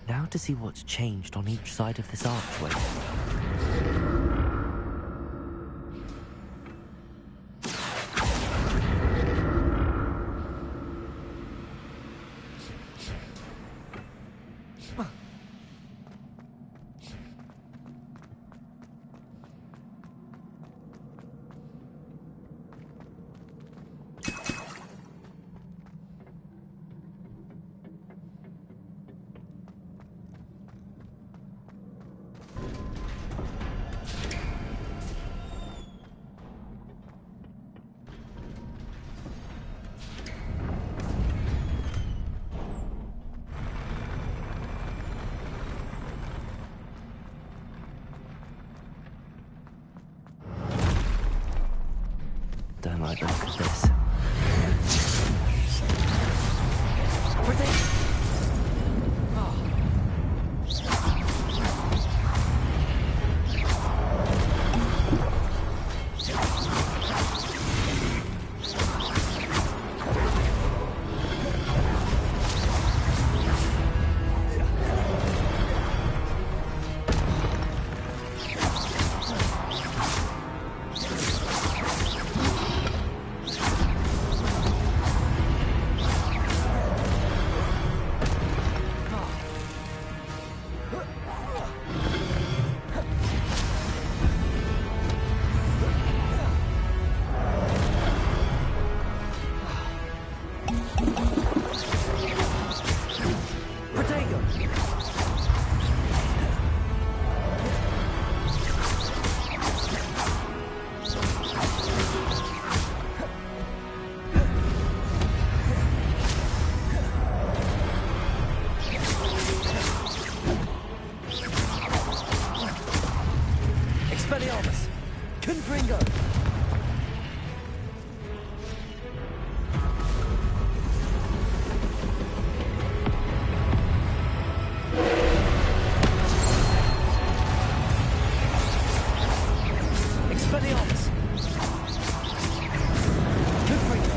Now to see what's changed on each side of this archway. Don't like the look of this. Expelliarmus! Confringo! Expelliarmus! Confringo!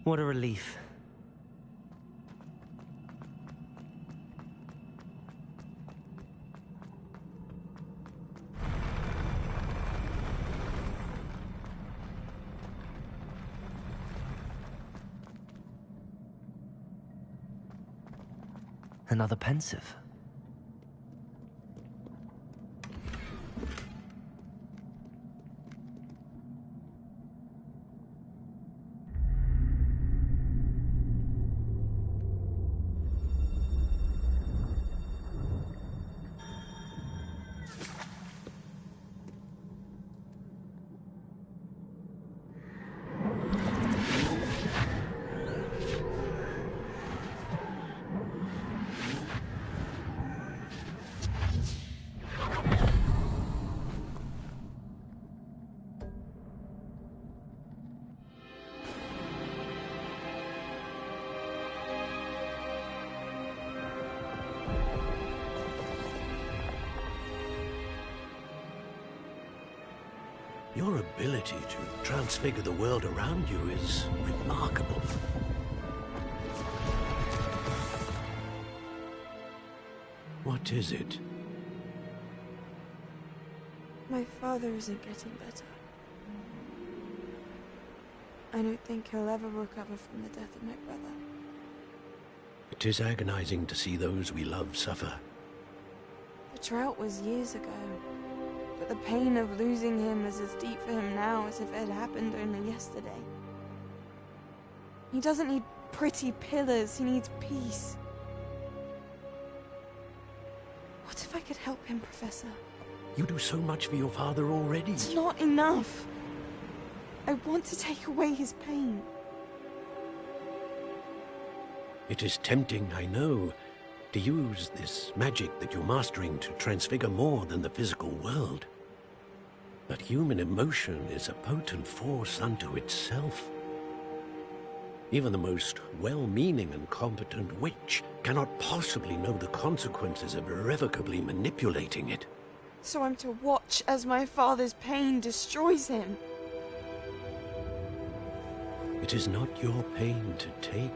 What a relief. Another pensive. Your ability to transfigure the world around you is remarkable. What is it? My father isn't getting better. I don't think he'll ever recover from the death of my brother. It is agonizing to see those we love suffer. The drought was years ago, but the pain of losing him is as deep for him now as if it had happened only yesterday. He doesn't need pretty pillars, he needs peace. What if I could help him, Professor? You do so much for your father already. It's not enough. I want to take away his pain. It is tempting, I know, to use this magic that you're mastering to transfigure more than the physical world. But human emotion is a potent force unto itself. Even the most well-meaning and competent witch cannot possibly know the consequences of irrevocably manipulating it. So I'm to watch as my father's pain destroys him. It is not your pain to take.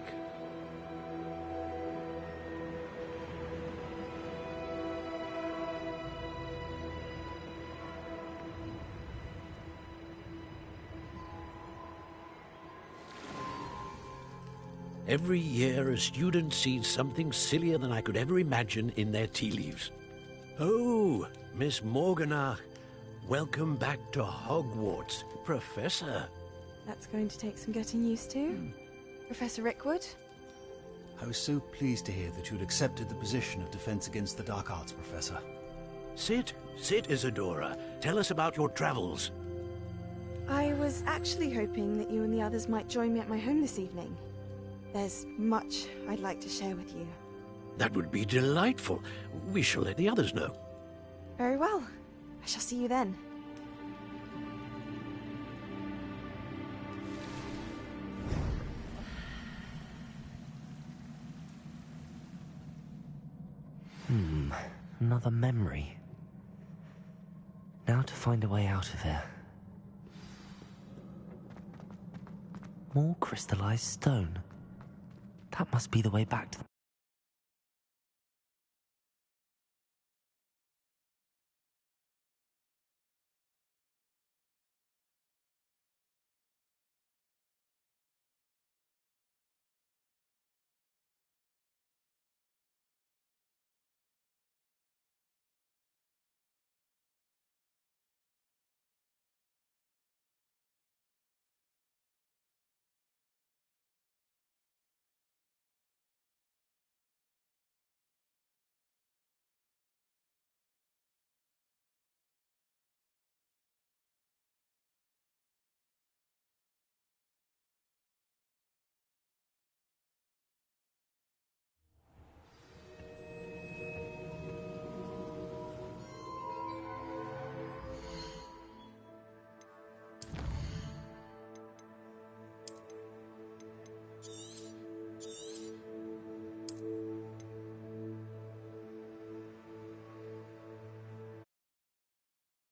Every year, a student sees something sillier than I could ever imagine in their tea leaves. Oh, Miss Morganach, welcome back to Hogwarts, Professor. That's going to take some getting used to. Professor Rickwood? I was so pleased to hear that you'd accepted the position of Defense Against the Dark Arts, Professor. Sit, Isadora. Tell us about your travels. I was actually hoping that you and the others might join me at my home this evening. There's much I'd like to share with you. That would be delightful. We shall let the others know. Very well. I shall see you then. Another memory. Now to find a way out of here. More crystallized stone. That must be the way back to the